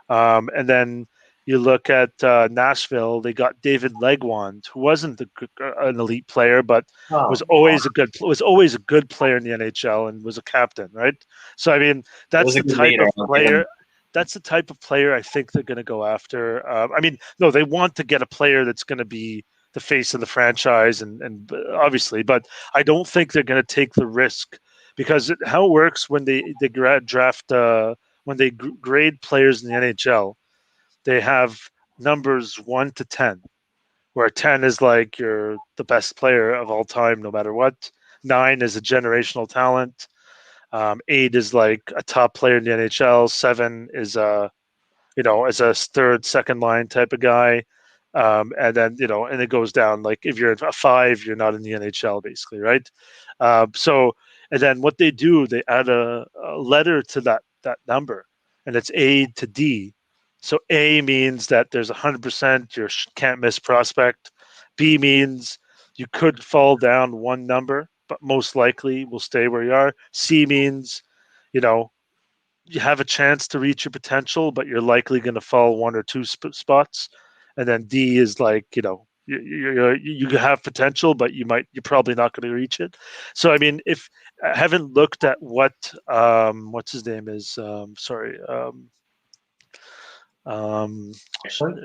And then you look at Nashville; they got David Legwand, who wasn't an elite player, but oh, was always a good player in the NHL and was a captain, right? So I mean, it that's was a the good type leader. of I'll give him player. That's the type of player I think they're going to go after. I mean, no, they want to get a player that's going to be the face of the franchise, and obviously, but I don't think they're going to take the risk because how it works when they draft when they grade players in the NHL, they have numbers 1 to 10, where 10 is like you're the best player of all time, no matter what. 9 is a generational talent. 8 is like a top player in the NHL. 7 is a as a third, second line type of guy. And then and it goes down. Like if you're a 5, you're not in the NHL, basically, right? So and then what they do, they add a letter to that number, and it's A to D. So A means that there's 100% your can't miss prospect. B means you could fall down one number, but most likely will stay where you are. C means, you know, you have a chance to reach your potential, but you're likely going to fall one or two spots. And then D is like, you have potential, but you're probably not going to reach it. So I mean, if I haven't looked at what's his name is, sorry, um, Excellent.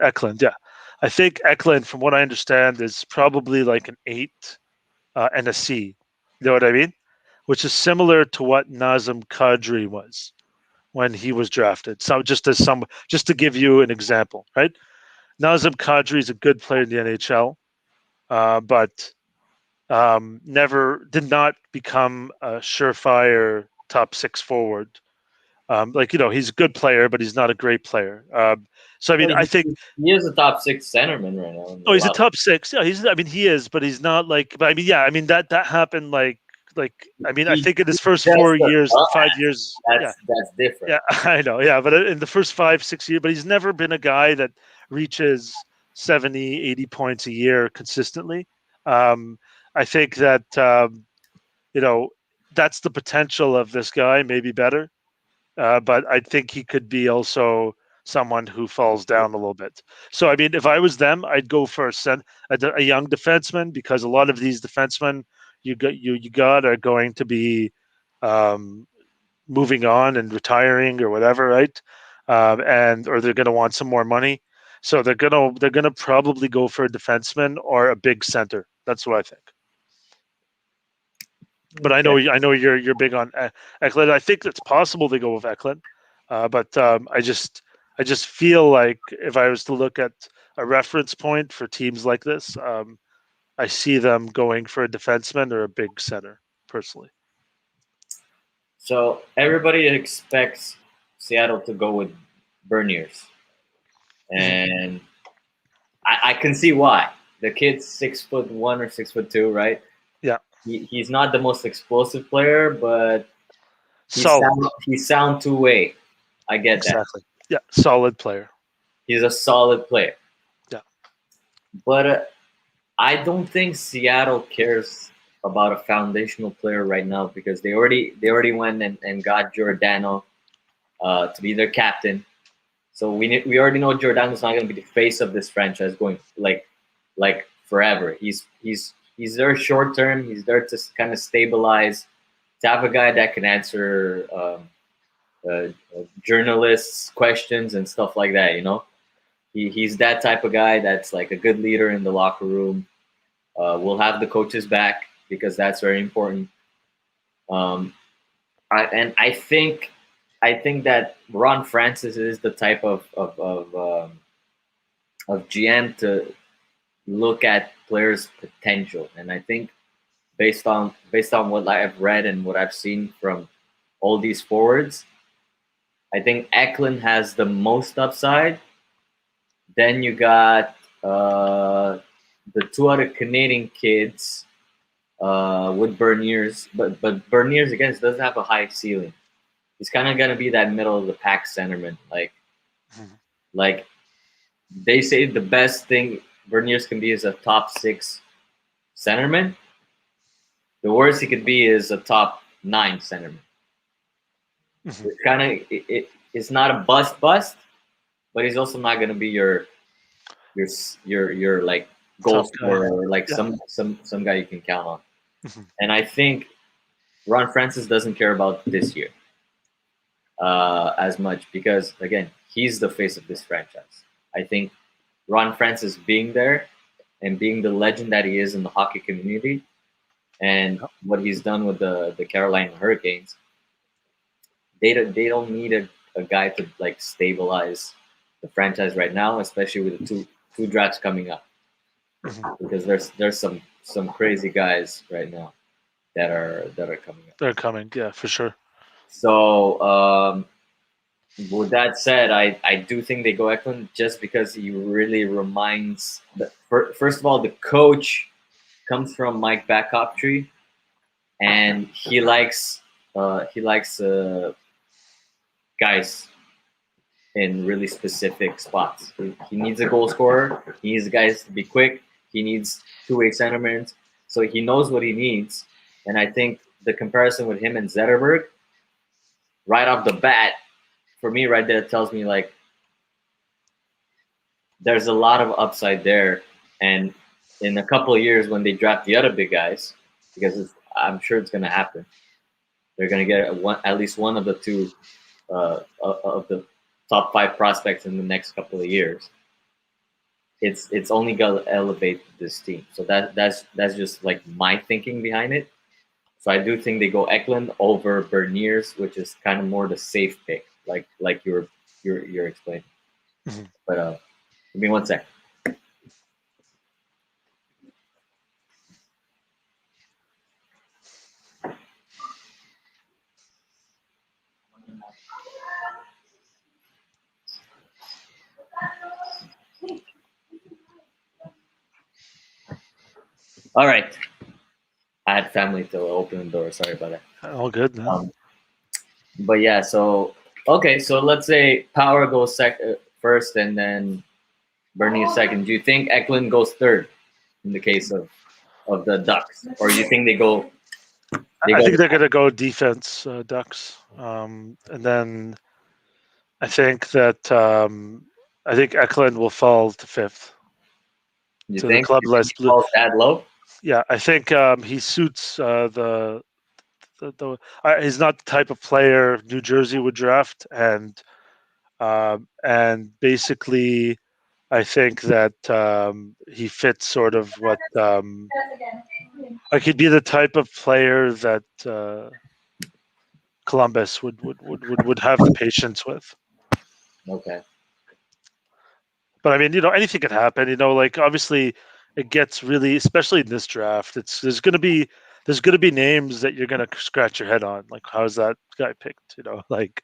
Eklund, yeah, I think Eklund, from what I understand, is probably like an 8 and a C. You know what I mean? Which is similar to what Nazem Kadri was when he was drafted. So just to give you an example, right? Nazem Kadri is a good player in the NHL, but never did not become a surefire top 6 forward. He's a good player, but he's not a great player. So I mean, Well, I think he is a top 6 centerman right now. In a he's a lot. top 6. Yeah, I mean, he is, but he's not like. But I mean, yeah, I mean that happened like. I mean, I think in his He's first just 4 years, a 5 years, yeah, that's different. yeah, I know. Yeah, but in the first 5, 6 years, but he's never been a guy that reaches 70, 80 points a year consistently. Um, I think that you know that's the potential of this guy, maybe better. But I think he could be also someone who falls down a little bit. So I mean, if I was them, I'd go for a young defenseman, because a lot of these defensemen you got are going to be um, moving on and retiring or whatever, right? And or they're going to want some more money, so they're gonna probably go for a defenseman or a big center. That's what I think. But I Okay. know you're big on Eklund. I think it's possible they go with Eklund, but I just feel like if I was to look at a reference point for teams like this, I see them going for a defenseman or a big center personally. So everybody expects Seattle to go with Berniers, Mhm. and I can see why. The kid's 6'1" or 6'2", right? Yeah, He's not the most explosive player, but solid. he's sound two way. I get that. Exactly. Yeah, solid player. He's a solid player, Yeah. but I don't think Seattle cares about a foundational player right now because they already went and got Giordano to be their captain. So we already know Giordano's not going to be the face of this franchise going like forever. He's there short term. He's there to kind of stabilize, to have a guy that can answer journalists' questions and stuff like that. He's that type of guy that's like a good leader in the locker room. We'll have the coaches back because that's very important. Um, I think that Ron Francis is the type of GM to look at players' potential, and I think based on what I've read and what I've seen from all these forwards, I think Eklund has the most upside. Then you got the two other Canadian kids with Berniers, but Berniers again doesn't have a high ceiling. He's kind of gonna be that middle of the pack centerman. Mhm. Like they say, the best thing Berniers can be is a top 6 centerman. The worst he could be is a top 9 centerman. Mhm. It's kind of it's not a bust, but he's also not gonna be your your like goal Top guy. scorer or like Yeah. some guy you can count on. Mhm. And I think Ron Francis doesn't care about this year as much because again he's the face of this franchise. I think Ron Francis being there and being the legend that he is in the hockey community and Yep. what he's done with the Carolina Hurricanes, they don't need a guy to like stabilize the franchise right now, especially with the two drafts coming up Mhm. because there's some crazy guys right now that are coming up. They're coming. Yeah, for sure. So With that said, I do think they go Eklund just because he really reminds. First of all, the coach comes from Mike Backoptree, and he likes guys in really specific spots. He needs a goal scorer. He needs guys to be quick. He needs two-way centermen. So he knows what he needs. And I think the comparison with him and Zetterberg, right off the bat, for me, right there, tells me like there's a lot of upside there. And in a couple of years, when they draft the other big guys, because I'm sure it's going to happen, they're going to get at least one of the two of the top 5 prospects in the next couple of years. It's only gonna elevate this team. So that's just like my thinking behind it. So I do think they go Eklund over Berniers, which is kind of more the safe pick, like you're explaining. Mm-hmm. But give me 1 sec. All right. I had family to open the door. Sorry about that. All good. No? But yeah, so okay, so let's say Power goes first, and then Bernier second. Do you think Eklund goes third in the case of the Ducks, or do you think they go? I think they're going to go defense, Ducks, and then I think that I think Eklund will fall to 5th to the club list. That low? Yeah, I think he suits the he's not the type of player New Jersey would draft, and basically, I think that he fits sort of what like he'd be the type of player that Columbus would have the patience with. Okay. But I mean, anything could happen. Like obviously, it gets really, especially in this draft. There's gonna be names that you're gonna scratch your head on. Like, how's that guy picked? Like,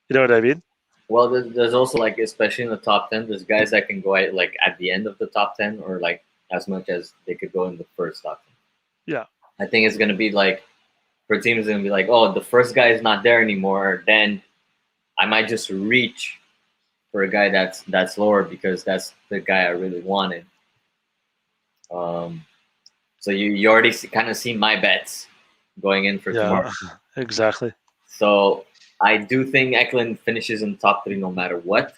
you know what I mean? Well, there's also like, especially in the top 10, there's guys that can go at the end of the top 10, or like as much as they could go in the first top 10. Yeah. I think it's gonna be like, for teams, it's gonna be like, oh, the first guy is not there anymore. Then I might just reach for a guy that's lower because that's the guy I really wanted. So you already kind of see my bets going in for tomorrow. Exactly. So I do think Eklund finishes in the top 3 no matter what.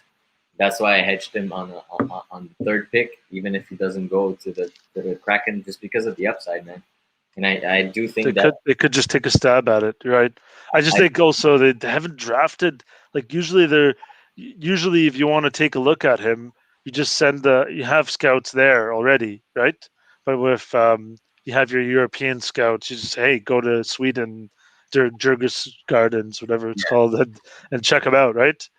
That's why I hedged him on the 3rd pick, even if he doesn't go to the Kraken, just because of the upside, man. And I do think they could just take a stab at it, right? I just think also they haven't drafted, like usually if you want to take a look at him, you just you have scouts there already, right? But with you have your European scouts, you just, hey, go to Sweden, Jurgis Gardens, whatever it's called, and check them out, right?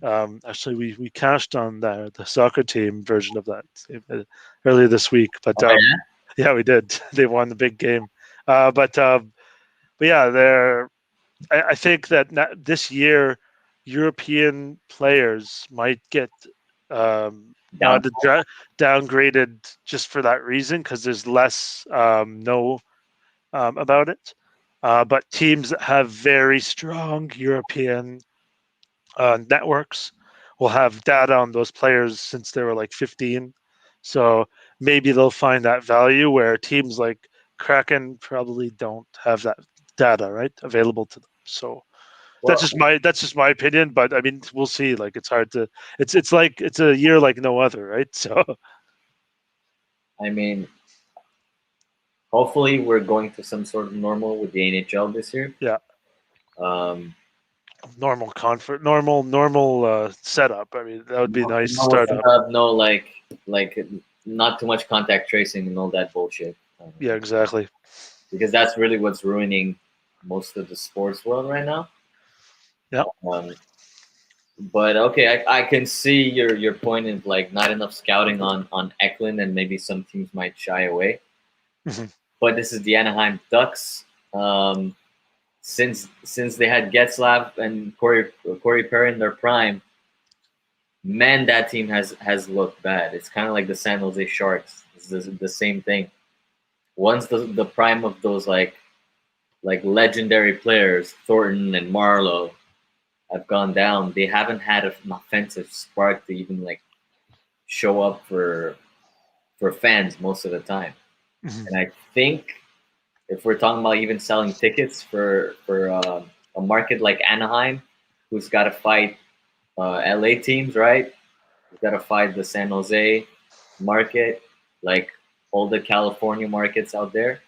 Actually, we cashed on the soccer team version of that earlier this week, but yeah, we did. They won the big game, but yeah, I think that this year European players might get downgraded just for that reason, because there's less know about it. But teams that have very strong European networks will have data on those players since they were like 15. So maybe they'll find that value where teams like Kraken probably don't have that data available to them. So that's just my opinion. But I mean, we'll see. Like, it's hard to. It's like it's a year like no other, right? So I mean, hopefully we're going to some sort of normal with the NHL this year. Yeah. Normal setup. I mean, that would be nice startup. No, like not too much contact tracing and all that bullshit. Yeah, exactly. Because that's really what's ruining most of the sports world right now. Yeah. But okay, I can see your point of like not enough scouting on Eklund, and maybe some teams might shy away. Mm-hmm. But this is the Anaheim Ducks. since they had Getzlav and Corey Perry in their prime, man, that team has looked bad. It's kind of like the San Jose Sharks. It's the same thing. Once the prime of those like legendary players, Thornton and Marlowe, have gone down, they haven't had an offensive spark to even like show up for fans most of the time. Mhm. And I think if we're talking about even selling tickets for a market like Anaheim, who's got to fight LA teams, right? Who's got to fight the San Jose market, like all the California markets out there.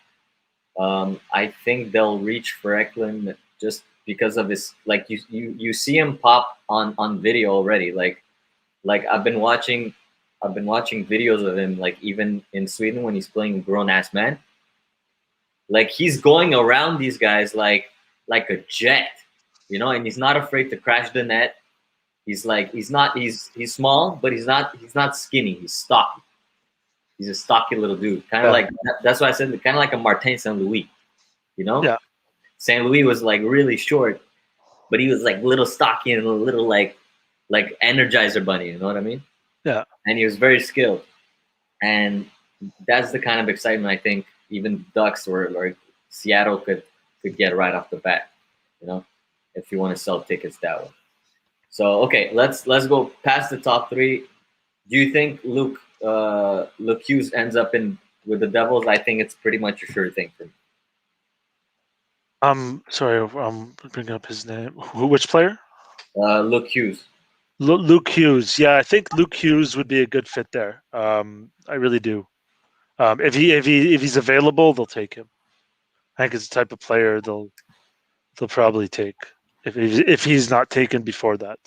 I think they'll reach for Eklund just because of his like you see him pop on video already. Like I've been watching videos of him like even in Sweden when he's playing grown ass man. Like he's going around these guys like a jet, you know, and he's not afraid to crash the net. He's small, but he's not skinny. He's stocky. He's a stocky little dude, kind of like that's why I said kind of like a Martin Saint Louis, you know. Yeah. Saint Louis was like really short, but he was like little stocky and a little like Energizer Bunny, you know what I mean? Yeah. And he was very skilled, and that's the kind of excitement I think even Ducks or Seattle could get right off the bat, you know, if you want to sell tickets that way. So okay, let's go past the top three. Do you think Luke Hughes ends up in with the Devils? I think it's pretty much a sure thing for me. Sorry, I'm bringing up his name. Which player? Luke Hughes. Luke Hughes. Yeah, I think Luke Hughes would be a good fit there. I really do. If he's available, they'll take him. I think it's the type of player they'll probably take if he's not taken before that.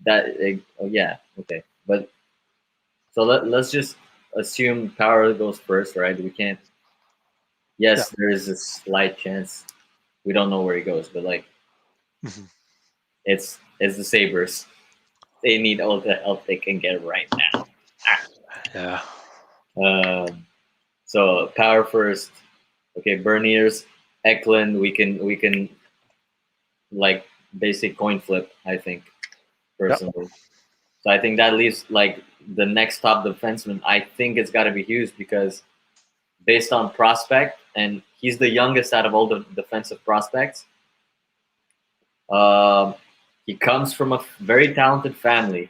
Yeah, okay, but so let's just assume Power goes first, right? We can't. Yes, there is a slight chance. We don't know where he goes, but like, Mhm. it's the Sabres. They need all the help they can get right now. Yeah. So Power first. Okay, Berniers, Eklund. We can like basic coin flip. I think personally. Yep. So I think that leaves like the next top defenseman. I think it's got to be Hughes because based on prospect, and he's the youngest out of all the defensive prospects. He comes from a very talented family.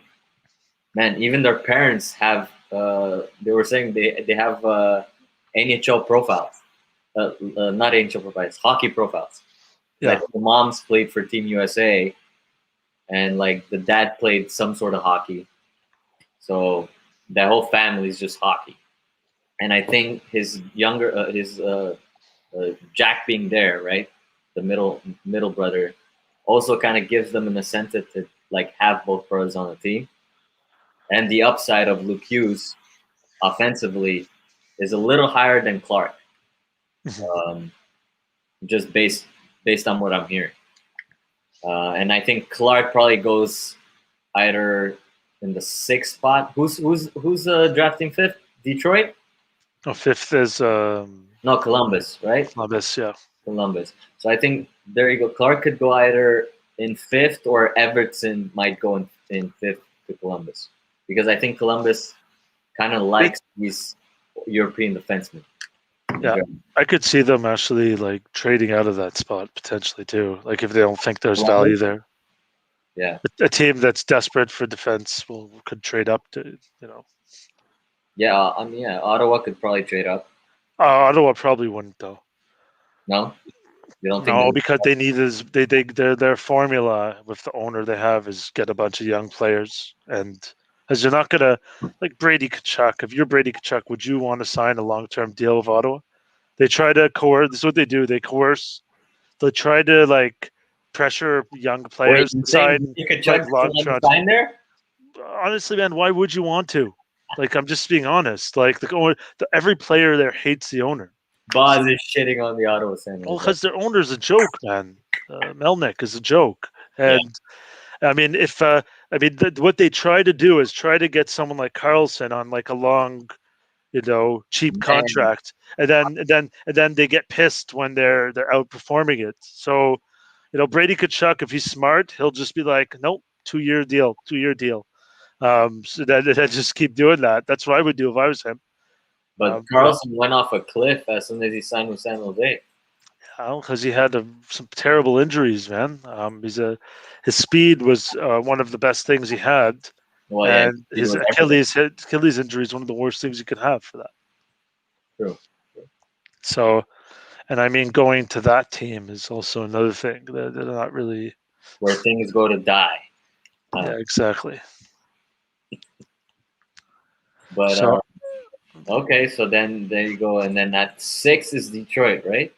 Man, even their parents have. They were saying they have NHL profiles. Not NHL profiles, hockey profiles. Yeah. Like the moms played for Team USA, and like the dad played some sort of hockey. So that whole family is just hockey. And I think his Jack being there, right, the middle brother, also kind of gives them an incentive to like have both brothers on the team. And the upside of Luke Hughes offensively is a little higher than Clark, Mhm. just based on what I'm hearing. And I think Clark probably goes either in the sixth spot. Who's drafting fifth? Detroit? Oh, fifth is No, Columbus, right? Columbus. Yeah. Columbus. So I think there you go. Clark could go either in fifth or Everton might go in fifth to Columbus because I think Columbus kind of likes these European defensemen. Yeah, I could see them actually like trading out of that spot potentially too. Like if they don't think there's value there. Yeah. A team that's desperate for defense could trade up to, you know. Yeah, I mean, yeah, Ottawa could probably trade up. Ottawa probably wouldn't though. No, you don't think? No, because they need is their formula with the owner they have is get a bunch of young players, and as you're not gonna like Brady Tkachuk. If you're Brady Tkachuk, would you want to sign a long term deal with Ottawa? They try to coerce. This is what they do. They coerce. They try to like pressure young Wait, players you to saying sign Kachuk like doesn't long want to term. sign there? Honestly, man, why would you want to? Like, I'm just being honest. Like, every player there hates the owner. Boz is shitting on the Ottawa Well, Senators. because their owner's a joke, man. Melnick is a joke, Yeah. and I mean, what they try to do is try to get someone like Carlson on like a long, cheap Man, contract, and then they get pissed when they're outperforming it. So, Brady Kachuk, if he's smart, he'll just be like, nope, 2 year deal, 2 year deal. So that just keep doing that. That's what I would do if I was him. but Carlson went off a cliff as soon as he signed with San Jose. Because he had some terrible injuries, man. His speed was one of the best things he had, Well, yeah, and he his was everything. Achilles injury is one of the worst things you could have for that. True. So, and I mean, going to that team is also another thing. They're not really. Where things go to die. Yeah, exactly. But So, okay, so then there you go, and then at 6 is Detroit, right?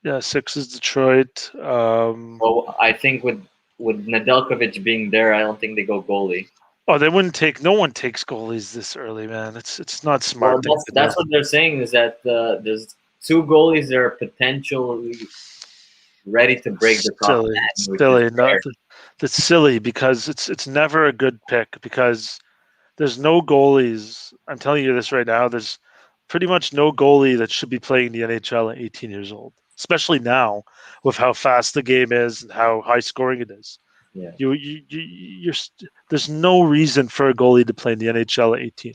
yeah, 6 is Detroit. Well, I think with Nedeljkovic being there, I don't think they go goalie. Oh, they wouldn't take. No one takes goalies this early, man. It's not Well, smart thing to do. that's what they're saying is that there's two goalies that are potentially ready to break the top Silly, 10, which is silly. No, rare. that's silly because it's never a good pick because there's no goalies. I'm telling you this right now. There's pretty much no goalie that should be playing the NHL at 18 years old, especially now with how fast the game is and how high scoring it is. Yeah. There's no reason for a goalie to play in the NHL at 18.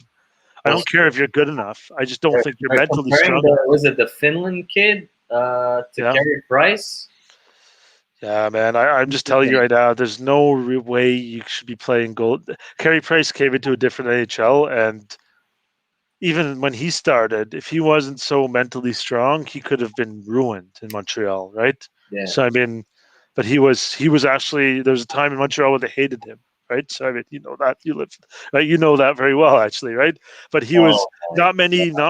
I Well, don't care if you're good enough. I just don't think you're they're mentally comparing strong enough. was it the Finland kid to Yeah. Carey Price? Yeah, man. I'm just telling you right now, there's no way you should be playing goal. Carey Price came into a different NHL, and even when he started, if he wasn't so mentally strong, he could have been ruined in Montreal, right? Yeah. So I mean, but he was actually there was a time in Montreal where they hated him, right? So I mean, that you live, right? You know that very well, actually, right? But he was Oh my not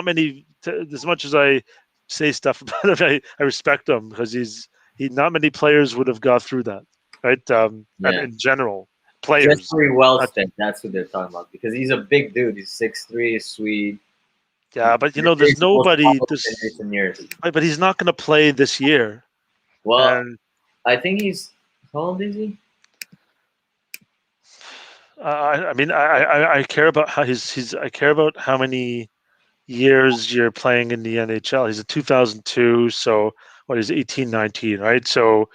many. As much as I say stuff about him, I respect him because he not many players would have got through that, right? And yeah. in general, players. Jeffrey Wellstead, that's who they're talking about because he's a big dude. He's 6'3", Swede. Yeah, but there's He's the most nobody. powerful in recent years. But he's not going to play this year. Well, And I think he's how old is he? I mean, I care about how I care about how many years you're playing in the NHL. He's a 2002, so what is 18, 19, right? So,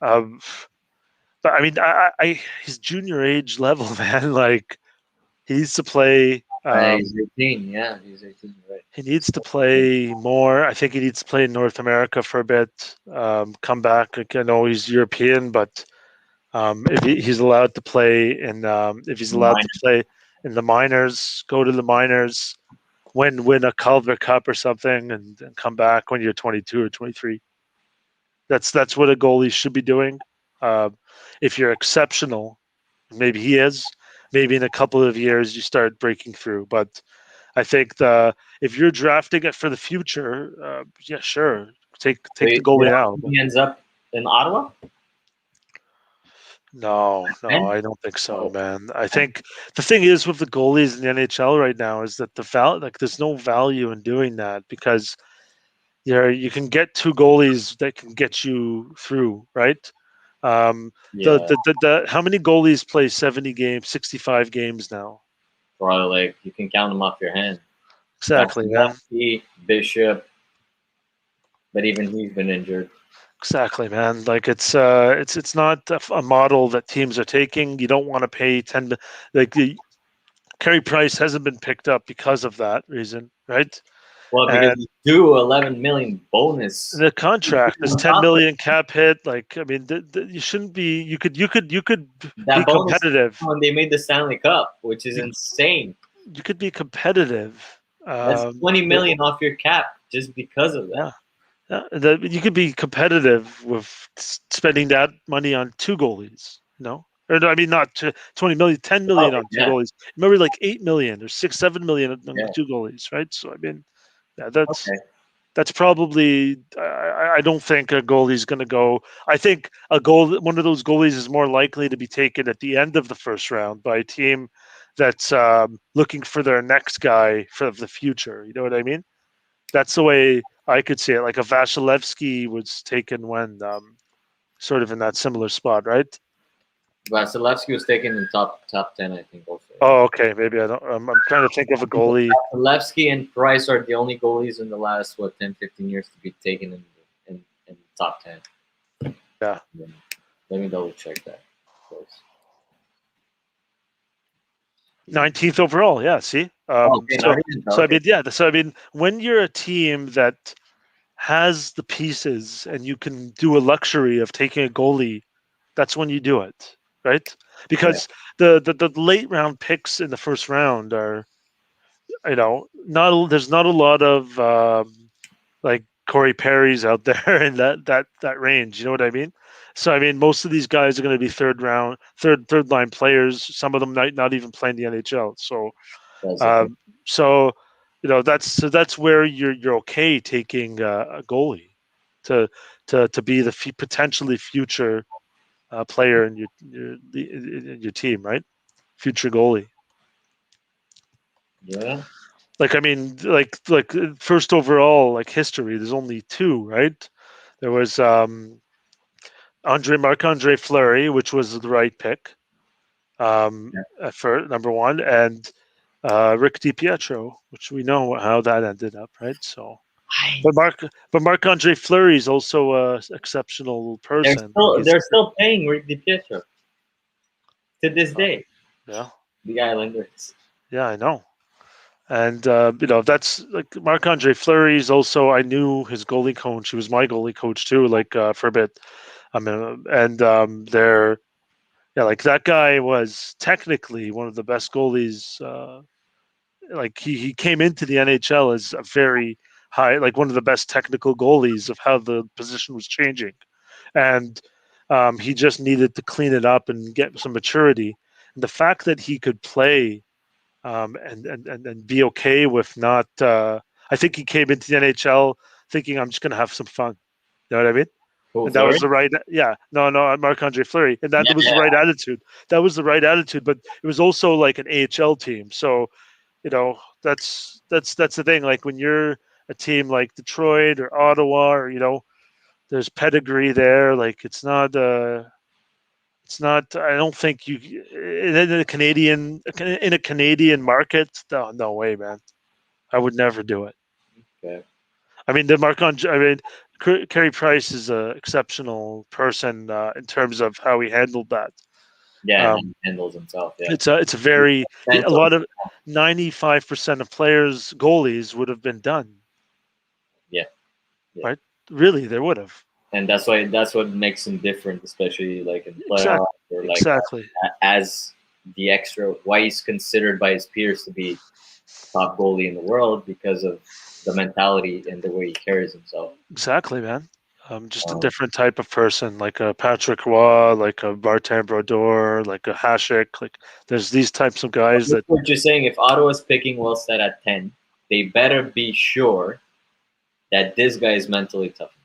um, but I mean, he's junior age level, man. Like he needs to play. He's 18. Yeah, he's 18. Right. He needs to play more. I think he needs to play in North America for a bit. Come back. Like, I know he's European, but if he's allowed to play if he's allowed to Minor. play in the minors, go to the minors, win a Calder Cup or something, and come back when you're 22 or 23. That's what a goalie should be doing. If you're exceptional, maybe he is. Maybe in a couple of years you start breaking through. But I think if you're drafting it for the future, yeah, sure, take So the goalie now. he ends up in Ottawa. No, And I don't think so, oh, man. I think the thing is with the goalies in the NHL right now is that there's no value in doing that because you can get two goalies that can get you through, right? yeah, How many goalies play 70 games, 65 games now? probably like you can count them off your hand. Exactly, man. Vasilevsky, Bishop, but even he's been injured. Exactly, man. Like it's not a model that teams are taking. You don't want to pay 10 like Carey Price hasn't been picked up because of that reason, right? Well, because And he's due 11 million bonus. the contract is On 10 top of million cap hit. Like, I mean, you shouldn't be. You could be that bonus competitive. when they made the Stanley Cup, which is You, insane. you could be competitive. That's Um, 20 million off your cap just because of that. yeah, yeah. You could be competitive with spending that money on two goalies. Or no, I mean not 20 million, 10 million on two Yeah, goalies. Remember, like 8 million or 6, 7 million on yeah. two goalies, right? So I mean, yeah, that's Okay. that's probably I don't think a goalie's going to go. I think one of those goalies is more likely to be taken at the end of the first round by a team that's looking for their next guy for the future. You know what I mean? That's the way I could see it. Like a Vasilevsky was taken when sort of in that similar spot, right? Vasilevsky was taken in top 10, I think, also. Oh, okay. Maybe I don't. I'm trying to think of a goalie. Vasilevsky and Price are the only goalies in the last 10, 15 years to be taken in top 10. Yeah. Let me double check that. Of course. 19th overall. Yeah. See. Oh, okay, So not even so I okay. mean, yeah. So I mean, when you're a team that has the pieces and you can do a luxury of taking a goalie, that's when you do it, right? Yeah, Because the late round picks in the first round are, not there's not a lot of like Corey Perry's out there in that range. You know what I mean? So I mean, most of these guys are going to be third line players. Some of them might not even play in the NHL. So that's the thing. um, so that's where you're okay taking a goalie to to be the potentially future player in your team, right? Future goalie. Yeah, Like I mean, like first overall, like history. There's only two, right? There was Marc Andre Fleury, which was the right pick yeah. for number one, and Rick DiPietro, which we know how that ended up, right? So, I, but Marc Andre Fleury is also a exceptional they're person. Like still he's, they're still paying Rick DiPietro to this uh, day. yeah, The Islanders. yeah, I know. And that's like Marc Andre Fleury is also. I knew his goalie coach. He was my goalie coach too, like for a bit. I mean, and they're yeah, like that guy was technically one of the best goalies. Like he came into the NHL as a very high, like one of the best technical goalies of how the position was changing, and he just needed to clean it up and get some maturity. And the fact that he could play and be okay with not, I think he came into the NHL thinking I'm just going to have some fun. You know what I mean? Who, And that was Flurry? the right, yeah, no, Marc Andre Fleury, and that Yeah, was the right attitude. That was the right attitude, but it was also like an AHL team. So that's the thing. Like when you're a team like Detroit or Ottawa, or there's pedigree there. Like it's not. I don't think you in a Canadian market. No, no way, man. I would never do it. okay. I mean, I mean, Carey Price is an exceptional person in terms of how he handled that. Yeah, and Um, then handles himself. Yeah, it's a very a mental. lot of 95% of players goalies would have been done, Yeah, yeah, right? Really, they would have. and that's what makes him different, especially like in playoffs Exactly. or like Exactly. as the extra. Why he's considered by his peers to be top goalie in the world because of the mentality and the way he carries himself. Exactly, man. Just a Um, different type of person, like a Patrick Roy, like a Martin Brodeur, like a Hasek. Like there's these types of guys that, what you're saying, if Ottawa's picking Wellstead at 10, they better be sure that this guy is mentally tough.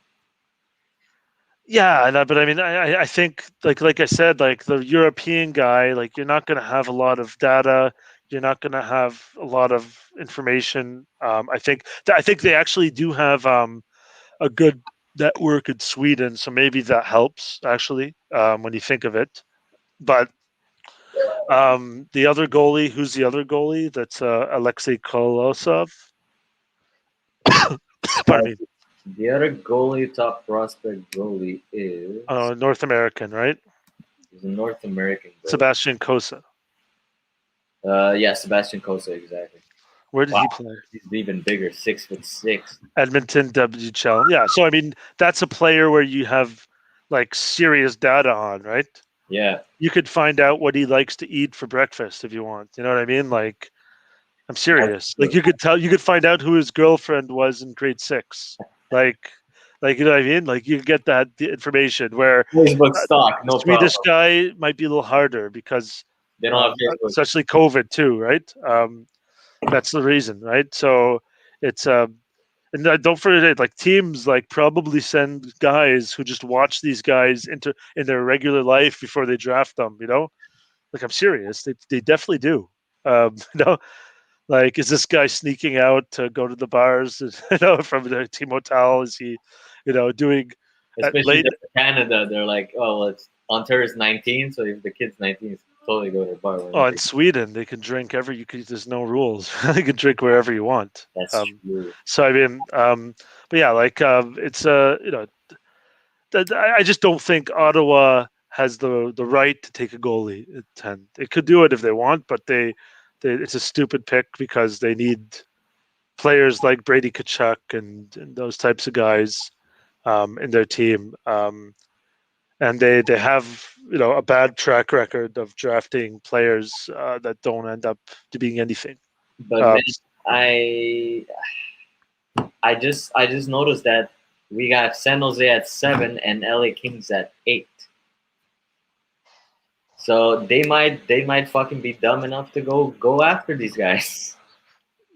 yeah. But I mean, I think like I said, like the European guy, like you're not going to have a lot of data. You're not going to have a lot of information. I think they actually do have a good network in Sweden, so maybe that helps actually when you think of it. But the other goalie, who's the other goalie? That's Alexei Kolosov. Uh, Pardon me. the other goalie, top prospect goalie, is North American, right? he's a North American goalie. Sebastian Kosa. Yeah, Sebastian Cossa, exactly. Where did Wow, he play? he's even bigger, 6'6". Edmonton WHL. Yeah. So I mean, that's a player where you have like serious data on, right? Yeah, You could find out what he likes to eat for breakfast if you want. You know what I mean? Like, I'm that's serious. Like, true. you could find out who his girlfriend was in grade six. Like, you know what I mean? Like, you get that information. Where Facebook uh, stock, the no Swedish problem. guy might be a little harder because, They don't have Facebook. especially COVID too, right? That's the reason, right? So it's and don't forget, like teams like probably send guys who just watch these guys into in their regular life before they draft them. Like I'm serious, they definitely do. You know, like is this guy sneaking out to go to the bars? From the team hotel? Is he, doing at Especially late? the Canada, they're like, oh, well, it's Ontario's 19, so if the kid's 19, totally go to the bar. Oh, in Sweden, they can drink there's no rules. You can drink wherever you want. That's true. So I mean, but yeah, like it's I just don't think Ottawa has the right to take a goalie at 10. They could do it if they want, but it's a stupid pick because they need players like Brady Tkachuk and those types of guys in their team. And they have a bad track record of drafting players that don't end up to being anything. But man, I I just noticed that we got San Jose at 7 and LA Kings at 8. So they might fucking be dumb enough to go after these guys.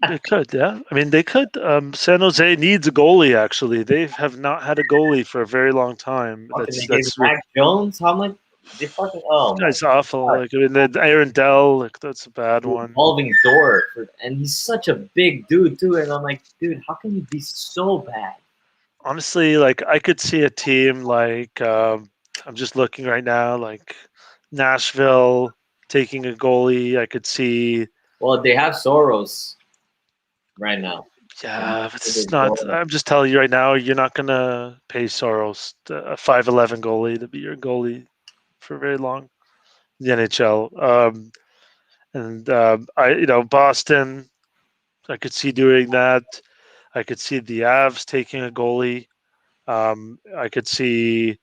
They could, yeah. I mean, they could. San Jose needs a goalie. Actually, they have not had a goalie for a very long time. Fucking they gave Mac Jones how much? They fucking Guy's awful. God. Like I mean, the Aaron Dell, like that's a bad one. Revolving door, and he's such a big dude too. And I'm like, dude, how can you be so bad? Honestly, like I could see a team like I'm just looking right now, like Nashville taking a goalie. I could see. Well, they have Soros right now. Yeah, it's not. I'm just telling you right now, you're not gonna pay Soros a 5'11" goalie to be your goalie for very long in the NHL. And Boston, I could see doing that. I could see the Avs taking a goalie. I could see,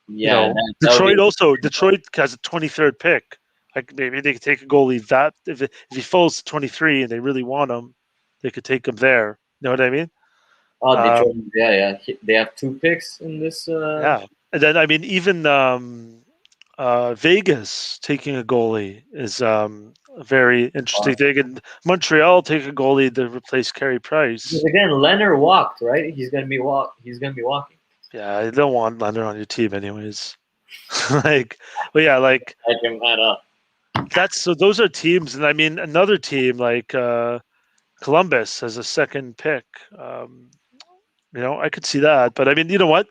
Detroit also. Detroit has a 23rd pick. Like maybe they could take a goalie that if he falls to 23 and they really want him, they could take him there. You know what I mean? Oh, Detroit, yeah. They have 2 picks in this. Yeah, and then I mean even Vegas taking a goalie is a very interesting thing. And Montreal taking a goalie to replace Carey Price. Because again, Leonard walked, right? He's gonna be walking. Yeah, I don't want Leonard on your team, anyways. Like, but yeah, like so. Those are teams, and I mean another team like Columbus has a second pick. I could see that, but I mean, you know what?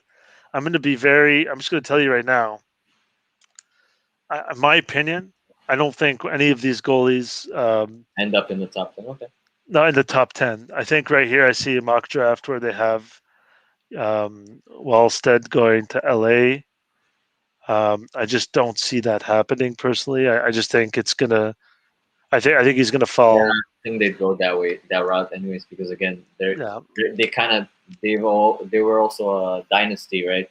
I'm just going to tell you right now. My opinion, I don't think any of these goalies end up in the top 10. Okay. Not in the top 10. I think right here I see a mock draft where they have Wallstead going to LA. I just don't see that happening personally. I just think it's gonna. I think he's gonna fall. Yeah, I think they'd go that route, anyways, because again, they were also a dynasty, right?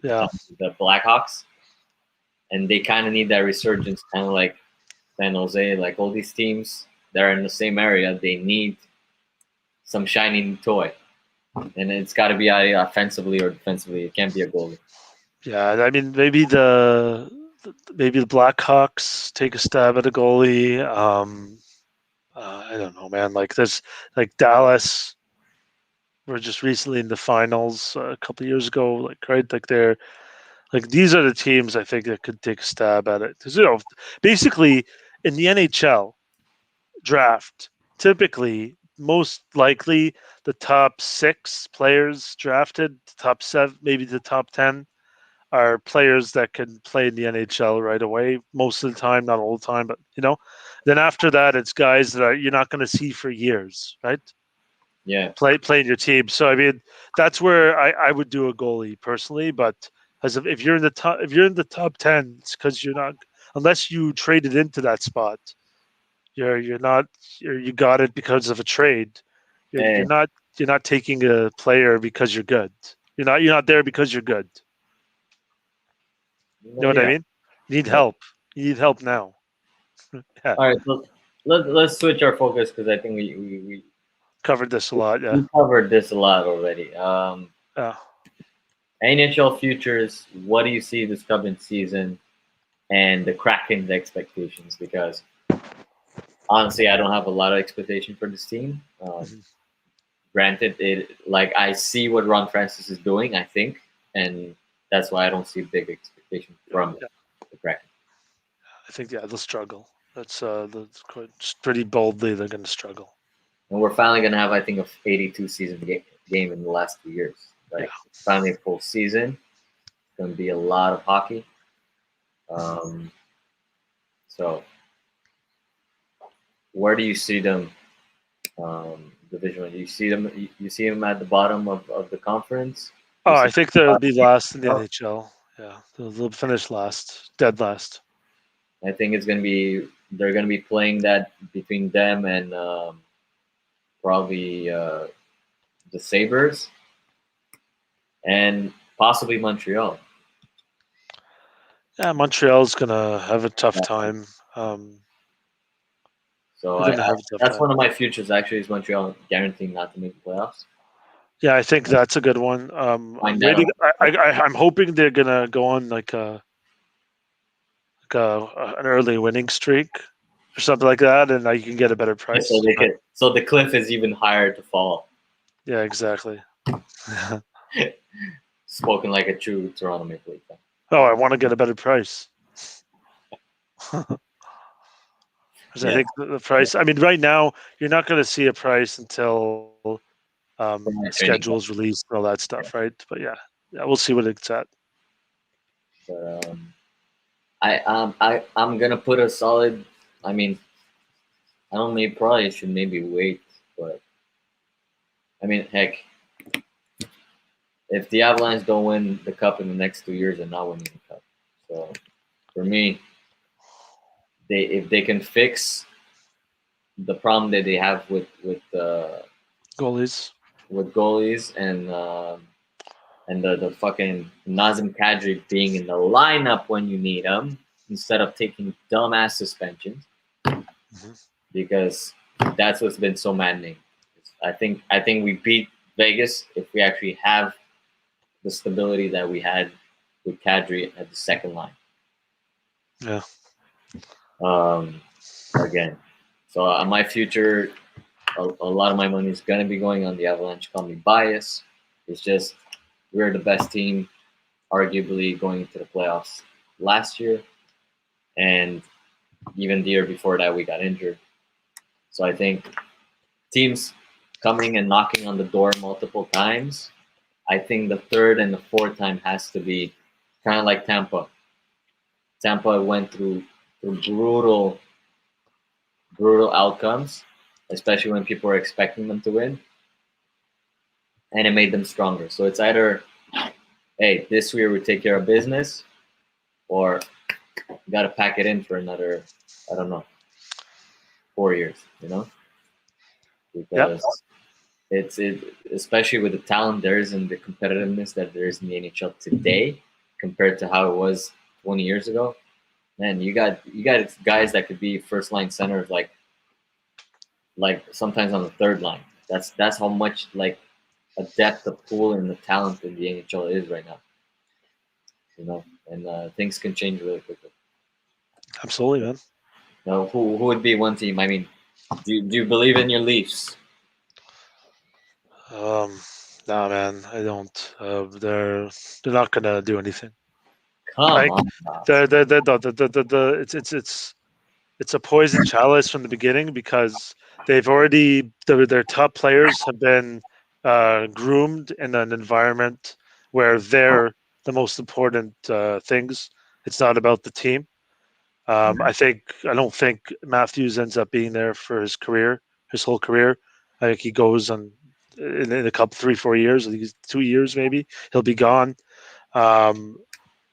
Yeah. The Blackhawks, and they kind of need that resurgence, kind of like San Jose, like all these teams that are in the same area. They need some shiny toy, and it's got to be either offensively or defensively. It can't be a goalie. Yeah, I mean maybe the Blackhawks take a stab at a goalie. I don't know, man. Like there's like Dallas. We're just recently in the finals a couple of years ago. Like right, like they're like these are the teams I think that could take a stab at it. Because basically in the NHL draft, typically most likely the top 6 players drafted, the top 7, maybe the top 10 are players that can play in the NHL right away. Most of the time, not all the time, but then after that, it's guys that you're not going to see for years, right? Yeah, playing your team. So I mean, that's where I would do a goalie personally. But if you're in the top 10, it's because you're not, unless you traded into that spot. You got it because of a trade. You're not taking a player because you're good. You're not there because you're good. You know what I mean? You need help. You need help now. Yeah. All right, so let's switch our focus because I think we covered this a lot. Yeah, we covered this a lot already. NHL futures. What do you see this coming season, and the Kraken's expectations? Because honestly, I don't have a lot of expectation for this team. Granted, I see what Ron Francis is doing, I think, and that's why I don't see big expectations from the Kraken. I think they'll struggle. That's pretty boldly they're going to struggle. And we're finally going to have, I think, a 82 season game in the last 2 years. Finally a full season. It's going to be a lot of hockey. So where do you see them division? Do you see them? You see them at the bottom of the conference? Oh, You see I think they'll be last in the NHL. Yeah, they'll finish last, dead last. I think it's gonna be they're gonna be playing that between them and probably the Sabres and possibly Montreal. Yeah, Montreal's gonna have a tough time. So They're gonna have a tough that's time. one of my futures actually is Montreal guaranteeing not to make the playoffs. Yeah, I think that's a good one. I'm Find that waiting. out. I'm hoping they're gonna go on an early winning streak or something like that, and you can get a better So price. they could, so the cliff is even higher to fall. Yeah, exactly. Spoken like a true Toronto Maple Leaf fan. Oh, I want to get a better price. Because I Yeah, think the price. I mean, right now you're not going to see a price until for my training camp. schedules released and all that stuff, right? But yeah, we'll see what it's at. But I'm gonna put a solid. I mean, I don't maybe probably should maybe wait, but I mean, heck, if the Avalanche don't win the cup in the next 2 years, they're not winning the cup. So for me, they if they can fix the problem that they have Goalies. with goalies and the fucking Nazem Kadri being in the lineup when you need him instead of taking dumbass suspensions Mhm. because that's what's been so maddening. I think we beat Vegas if we actually have the stability that we had with Kadri at the second line. Yeah. Um, again, so my future, a lot of my money is gonna be going on the Avalanche. Call me bias. It's just we're the best team, arguably going into the playoffs last year, and even the year before that we got injured. So I think teams coming and knocking on the door multiple times. I think the third and the fourth time has to be kind of like Tampa. Tampa went through brutal outcomes, especially when people were expecting them to win, and it made them stronger. So it's either, hey, this year we take care of business, or you got to pack it in for another, I don't know, 4 years, Yep. because especially with the talent there is and the competitiveness that there is in the NHL today compared to how it was 20 years ago. Man, you got guys that could be first line centers like sometimes on the third line. That's how much like a depth of pool and the talent in the NHL is right now. And things can change really quickly. Absolutely, man. Now, who would be one team? I mean, do you believe in your Leafs? Nah, man, I don't. They're not gonna do anything. Come Like on, it's a poison chalice from the beginning because they've already their top players have been groomed in an environment where they're the most important things. It's not about the team. I don't think Matthews ends up being there for his career, his whole career. I think he goes on in a couple, 3, 4 years, I think 2 years maybe. He'll be gone. Um,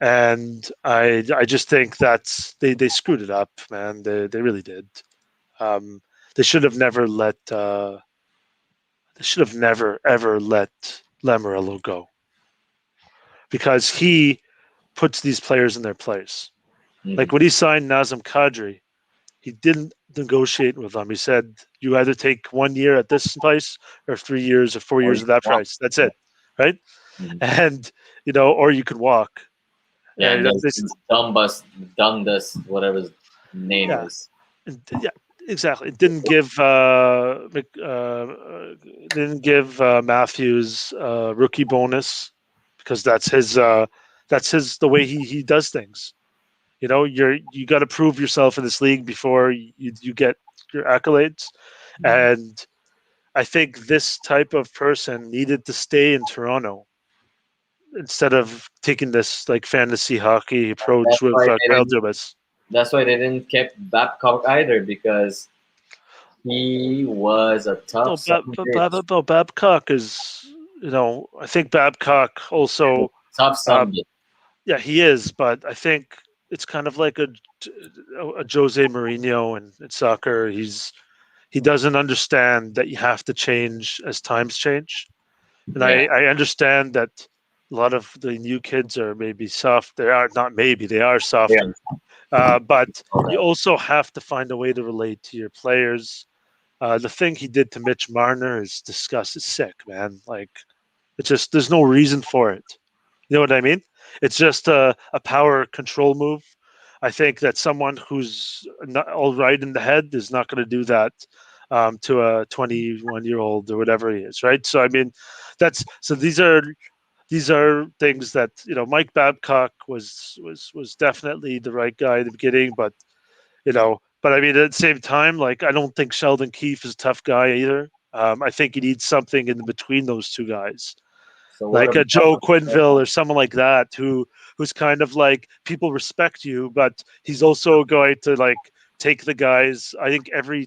and I just think they screwed it up, man. They really did. Um, they should have never let they should have never ever let Lamorello go because he puts these players in their place. Like Mhm. when he signed Nazem Kadri, he didn't negotiate with them. He said, "You either take 1 year at this price, or 3 years, or four Or years you at that walk. price. That's it, right?" Mhm. And or you could walk. Yeah, and This, this dumbest, whatever his name yeah, is. yeah, exactly. It didn't give Matthews rookie bonus because that's his the way he does things. You got to prove yourself in this league before you get your accolades, Mhm. and I think this type of person needed to stay in Toronto instead of taking this like fantasy hockey approach That's with why Kyle they didn't. Dubas. That's why they didn't keep Babcock either, because he was a tough No, son of a bitch. Babcock is, I think Babcock also, Tough son of um, a bitch. yeah, he is, but I think it's kind of like a Jose Mourinho in soccer. He doesn't understand that you have to change as times change. And Yeah. I understand that a lot of the new kids are maybe soft. They are not maybe, they are Yeah. softer. But All you that. also have to find a way to relate to your players. The thing he did to Mitch Marner is disgust. It's sick, man. Like, it's just, there's no reason for it. You know what I mean? It's just a power control move. I think that someone who's not all right in the head is not going to do that to a 21-year-old or whatever he is, right? So I mean, that's so these are things that Mike Babcock was definitely the right guy at the beginning, but I mean at the same time, like I don't think Sheldon Keefe is a tough guy either. I think he needs something in between those two guys, So what like a about Joe Quinville or someone like that, who's kind of like people respect you, but he's also going to like take the guys. I think every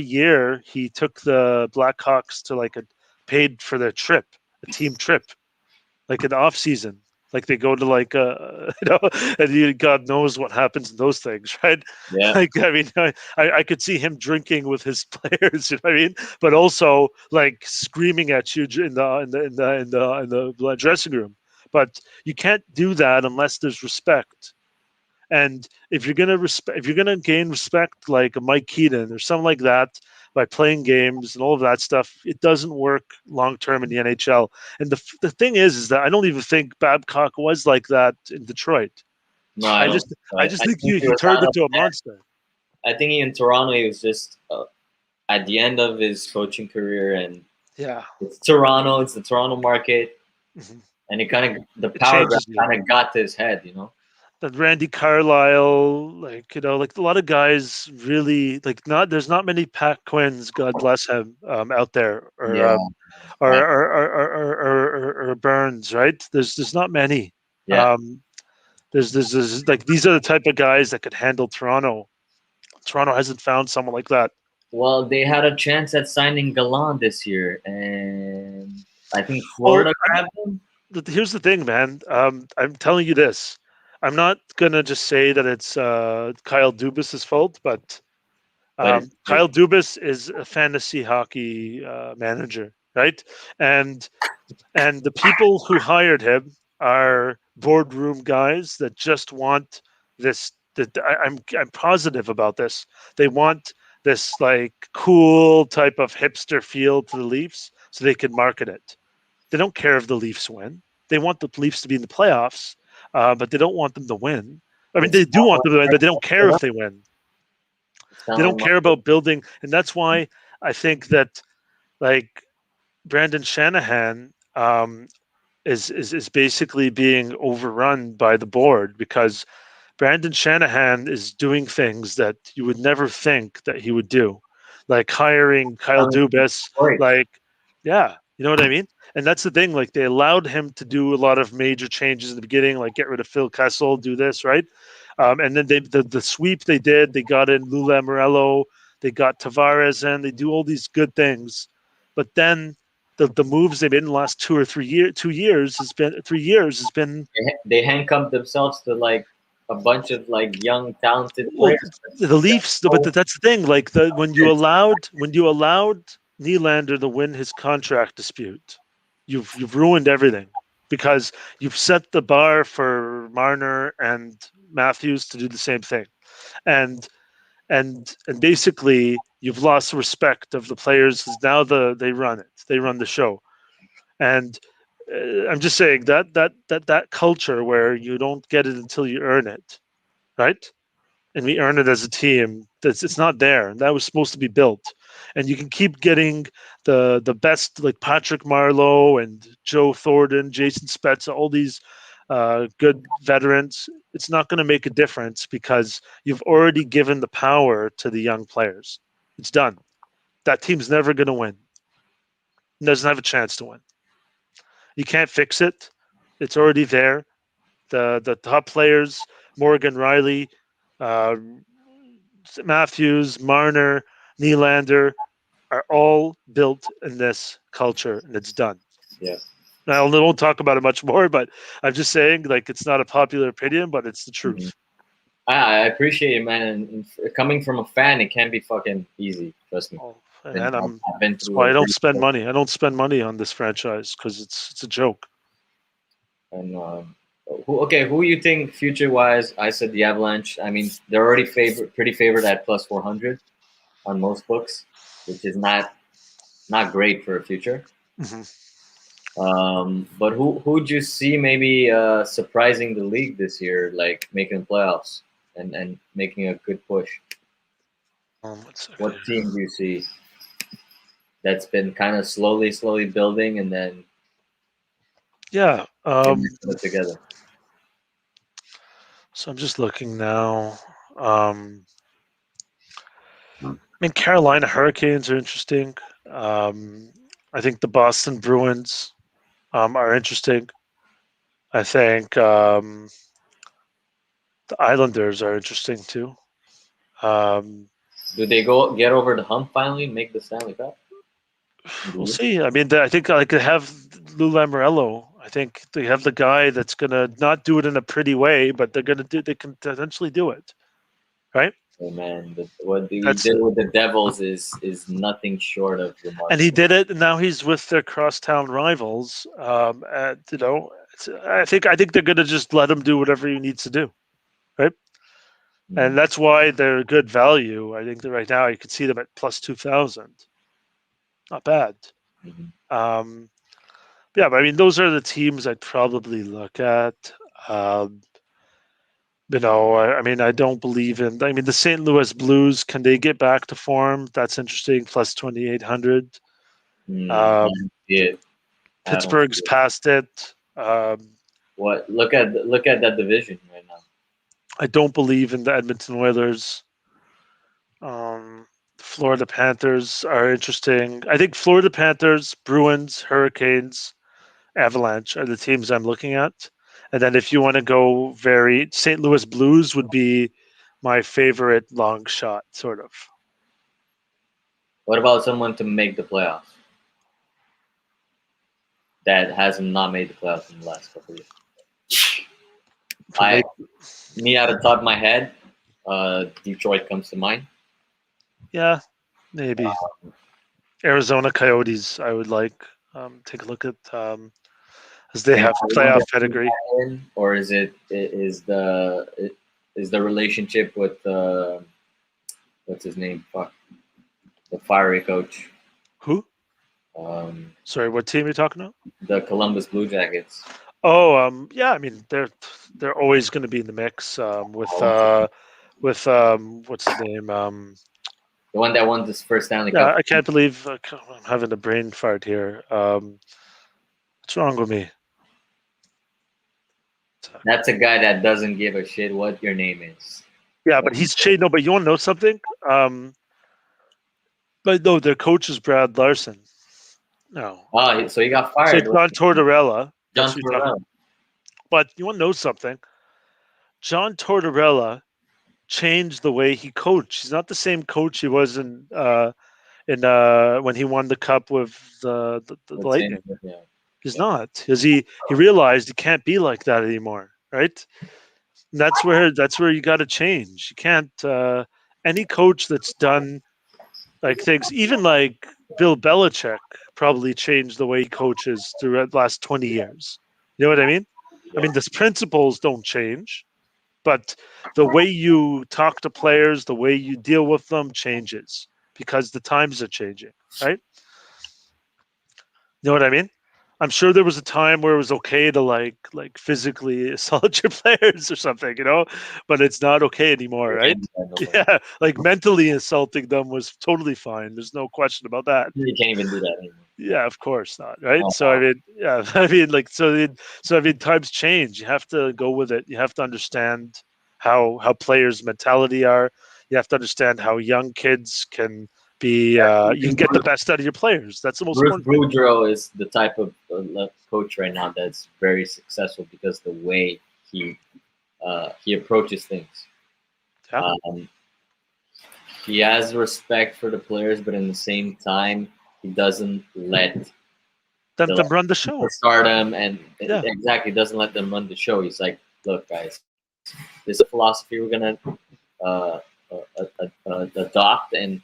year he took the Blackhawks to like a paid for their trip, a team trip, like an off season. Like they go to like and God knows what happens in those things, right? yeah. Like I mean, I could see him drinking with his players, you know what I mean? But also like screaming at you in the dressing room. But you can't do that unless there's respect. And if you're gonna gain respect like a Mike Keaton or something like that by playing games and all of that stuff, it doesn't work long term in the NHL. And the thing is that I don't even think Babcock was like that in Detroit. No, I I don't. just I But just I think think he he was turned kind of. into a monster. I think in Toronto he was just at the end of his coaching career, and Yeah. it's Toronto. It's the Toronto market, Mhm. and it kind of the It power grab changes you. kind of got to his head, you know. That Randy Carlisle, like like a lot of guys really like not. There's not many Pat Quinns, God bless him, out there, Yeah. Back. or Burns, right? There's not many. Yeah. Um, there's like these are the type of guys that could handle Toronto. Toronto hasn't found someone like that. Well, they had a chance at signing Galan this year, and I think Well, Florida grabbed him. here's the thing, man. I'm telling you this. I'm not gonna just say that it's Kyle Dubas's fault, but But it's Kyle Dubas is a fantasy hockey manager, right? And and the people who hired him are boardroom guys that just want this. That I'm positive about this. They want this like cool type of hipster feel to the Leafs, so they can market it. They don't care if the Leafs win. They want the Leafs to be in the playoffs, but they don't want them to win. I mean, it's they do kind want of them to win, but they don't care like if they win. it's kind They of don't like care about building, and that's why I think that like Brandon Shanahan is basically being overrun by the board because Brandon Shanahan is doing things that you would never think that he would do, like hiring Kyle coming from Dubas. Detroit. Like, yeah, you know what I mean. And that's the thing. Like, they allowed him to do a lot of major changes in the beginning, like get rid of Phil Kessel, do this, right? And then the sweep they did, they got in Lula Morello, they got Tavares in, they do all these good things, but then the moves they've made in the last 2 years has been 3 years has been They handcuffed themselves to like a bunch of like young talented well, players. the Leafs, but So that's the thing. Like when you allowed Nylander to win his contract dispute, you've ruined everything because you've set the bar for Marner and Matthews to do the same thing, and and basically you've lost respect of the players because now they run it, they run the show, and I'm just saying that culture where you don't get it until you earn it, right? And we earn it as a team. It's not there. That was supposed to be built, and you can keep getting the best like Patrick Marleau and Joe Thornton, Jason Spezza, all these good veterans. It's not going to make a difference because you've already given the power to the young players. It's done. That team's never going to win. It doesn't have a chance to win. You can't fix it. It's already there. The top players, Morgan Riley. Matthews, Marner, Nylander are all built in this culture, and it's done. Yeah. Now, I won't talk about it much more, but I'm just saying, like, it's not a popular opinion, but it's the truth. Mm-hmm. I appreciate it, man. And coming from a fan, it can be fucking easy. Trust me. Oh, I've and I've been that's through why I it. don't spend money. I don't spend money on this franchise because it's a joke. And who you think future wise? I said the Avalanche. I mean, they're already pretty favored at plus 400 on most books, which is not great for a future. Mm-hmm. But who'd you see maybe surprising the league this year, like making the playoffs and making a good push? What team do you see that's been kind of slowly building and then Yeah. put it together? So I'm just looking now. I mean, Carolina Hurricanes are interesting. I think the Boston Bruins are interesting. I think the Islanders are interesting too. Do they go get over the hump finally and make the Stanley Cup? We'll see. I mean, I think like they have Lou Lamoriello. I think they have the guy that's gonna not do it in a pretty way, but they're gonna do. They can potentially do it, right? Oh man, what he That's did with the Devils is nothing short of and he remarkable. did it, and now he's with their crosstown rivals. I think they're gonna just let him do whatever he needs to do, right? And that's why they're good value. I think that right now you could see them at plus 2,000. Not bad. Mm-hmm. Yeah, but I mean, those are the teams I'd probably look at. Um, I mean, I don't believe in. I mean, the St. Louis Blues, can they get back to form? That's interesting. Plus 2,800. I Um, don't see it. I don't Pittsburgh's see it. past it. What look at that division right now. I don't believe in the Edmonton Oilers. Florida Panthers are interesting. I think Florida Panthers, Bruins, Hurricanes, Avalanche are the teams I'm looking at. And then if you want to go very, St. Louis Blues would be my favorite long shot, sort of. What about someone to make the playoffs that has not made the playoffs in the last couple of years? Me out of the top of my head, Detroit comes to mind. Yeah, maybe. Arizona Coyotes, I would like. Take a look at, as they have playoff pedigree. Or is the relationship with what's his name? Fuck, the fiery coach. Who? Sorry, what team are you talking about? The Columbus Blue Jackets. Oh, yeah. I mean, they're always going to be in the mix with what's his name? The one that won this first Stanley Yeah, Cup. I can't believe I'm having a brain fart here. What's wrong with me? That's a guy that doesn't give a shit what your name is. Yeah, but he's changed. No, but you want to know something? But no, their coach is Brad Larson. No. Oh, so he got So fired. John Tortorella. John Tortorella. But you want to know something? John Tortorella changed the way he coached. He's not the same coach he was in when he won the cup with the Lightning. Yeah. He's not, because he realized he can't be like that anymore, right? And that's where you got to change. You can't. Any coach that's done like things, even like Bill Belichick, probably changed the way he coaches throughout the last 20 years. You know what I mean? I mean, the principles don't change, but the way you talk to players, the way you deal with them changes because the times are changing, right? You know what I mean? I'm sure there was a time where it was okay to like physically assault your players or something, but it's not okay anymore, right? Yeah, like mentally assaulting them was totally fine. There's no question about that. You can't even do that anymore. Yeah, of course not, right? So I mean, yeah, I mean, like, so I mean, times change. You have to go with it. You have to understand how players' mentality are. You have to understand how young kids can be. You can get the best out of your players. That's the most Bruce important. Boudreau is the type of coach right now that's very successful because the way he approaches things. Yeah. He has respect for the players, but in the same time, he doesn't let Them the run the show. stardom and Yeah. exactly doesn't let them run the show. He's like, look, guys, this is a philosophy we're gonna uh, adopt, and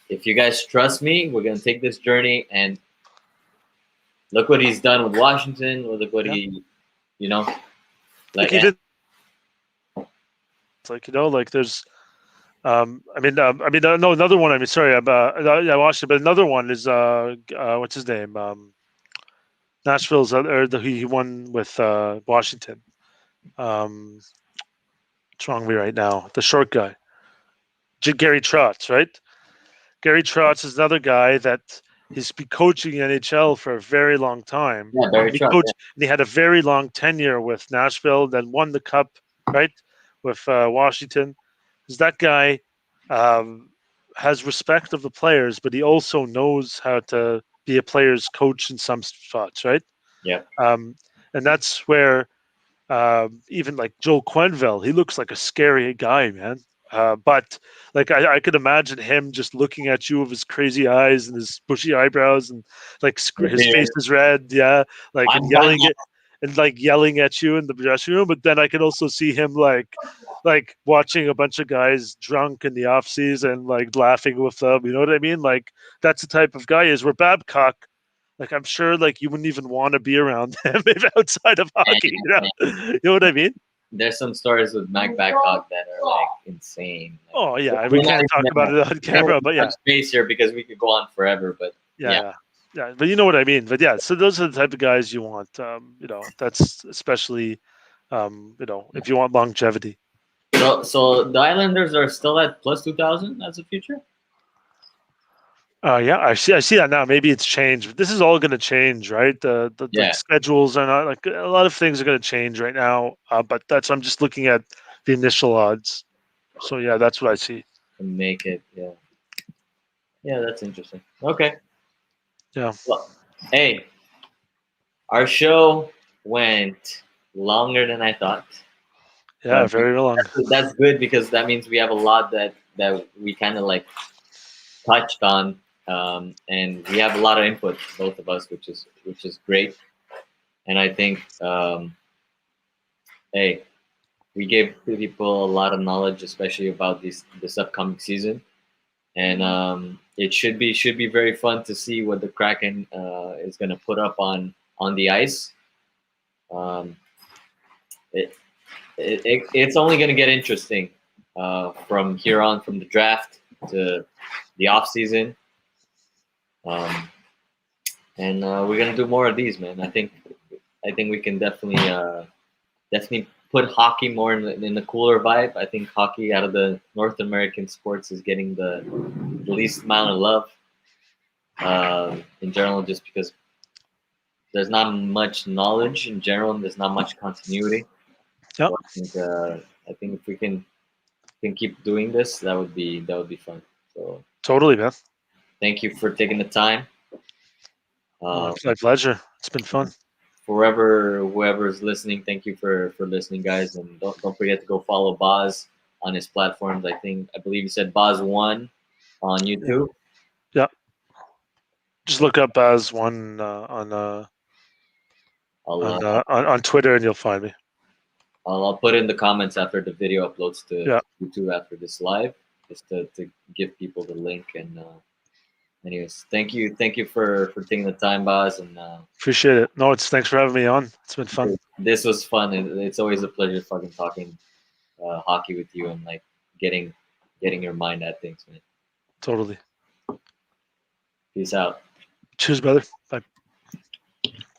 if you guys trust me, we're gonna take this journey. And look what he's done with Washington. Look what he, you know, Like like even like there's no, another one. I mean, sorry, I watched it, but another one is what's his name? Nashville's he won with Washington. What's wrong with me right now? The short guy, Gary Trotz, right? Gary Trotz is another guy that he's been coaching NHL for a very long time. yeah, very And he trust. coached, and he had a very long tenure with Nashville, then won the cup, right, with Washington. Is that guy um, has respect of the players, but he also knows how to be a player's coach in some spots, right? Yeah, And that's where even like Joel Quenville, he looks like a scary guy, man. But like I could imagine him just looking at you with his crazy eyes and his bushy eyebrows and like his face is red, yeah, like I'm fine. and yelling at you in the dressing room. But then I could also see him like watching a bunch of guys drunk in the off season, like laughing with them. You know what I mean? Like that's the type of guy is. Where Babcock, like I'm sure, like you wouldn't even want to be around him if outside of hockey. You know what I mean? There's some stories with Mike Babcock that are like insane. Oh yeah, we We're not can't talk even about it on gonna camera, but yeah, touch space here because we could go on forever. But yeah, yeah, yeah. But you know what I mean. But yeah, so those are the type of guys you want. That's especially, if you want longevity. so the Islanders are still at plus 2,000 as a future. Yeah, I see that now. Maybe it's changed, but this is all going to change, right? The Yeah, schedules are not like a lot of things are going to change right now. But I'm just looking at the initial odds. So yeah, that's what I see. to make it. Yeah, yeah, that's interesting. Okay, Yeah, well, hey, our show went longer than I thought, yeah, but very long. that's good because that means we have a lot that we kind of like touched on, and we have a lot of input, both of us, which is great. And I think, hey, we gave people a lot of knowledge, especially about this upcoming season, and it should be very fun to see what the Kraken is going to put up on the ice. Um, it, it's only going to get interesting from here on, from the draft to the off season. Um, and we're gonna do more of these, man. I think we can definitely put hockey more in the cooler vibe. I think hockey out of the North American sports is getting the least amount of love in general, just because there's not much knowledge in general, and there's not much continuity. Yeah, So I think if we can keep doing this, that would be fun. So totally, man. thank you for taking the time. Oh, Um, it's my pleasure. It's been fun. whoever's listening, thank you for listening, guys, and don't forget to go follow Boz on his platforms. I believe you said Boz1 on Yeah, YouTube. yeah. Just look up as one I'll uh, on Twitter, and you'll find me. I'll put in the comments after the video uploads to Yeah, YouTube after this live, just to give people the link. And anyways, thank you for taking the time, Boz, and appreciate it. No, thanks for having me on. It's been fun. this was fun. It's always a pleasure fucking talking hockey with you and like getting your mind at things, man. Totally. Peace out. Cheers, brother. Bye.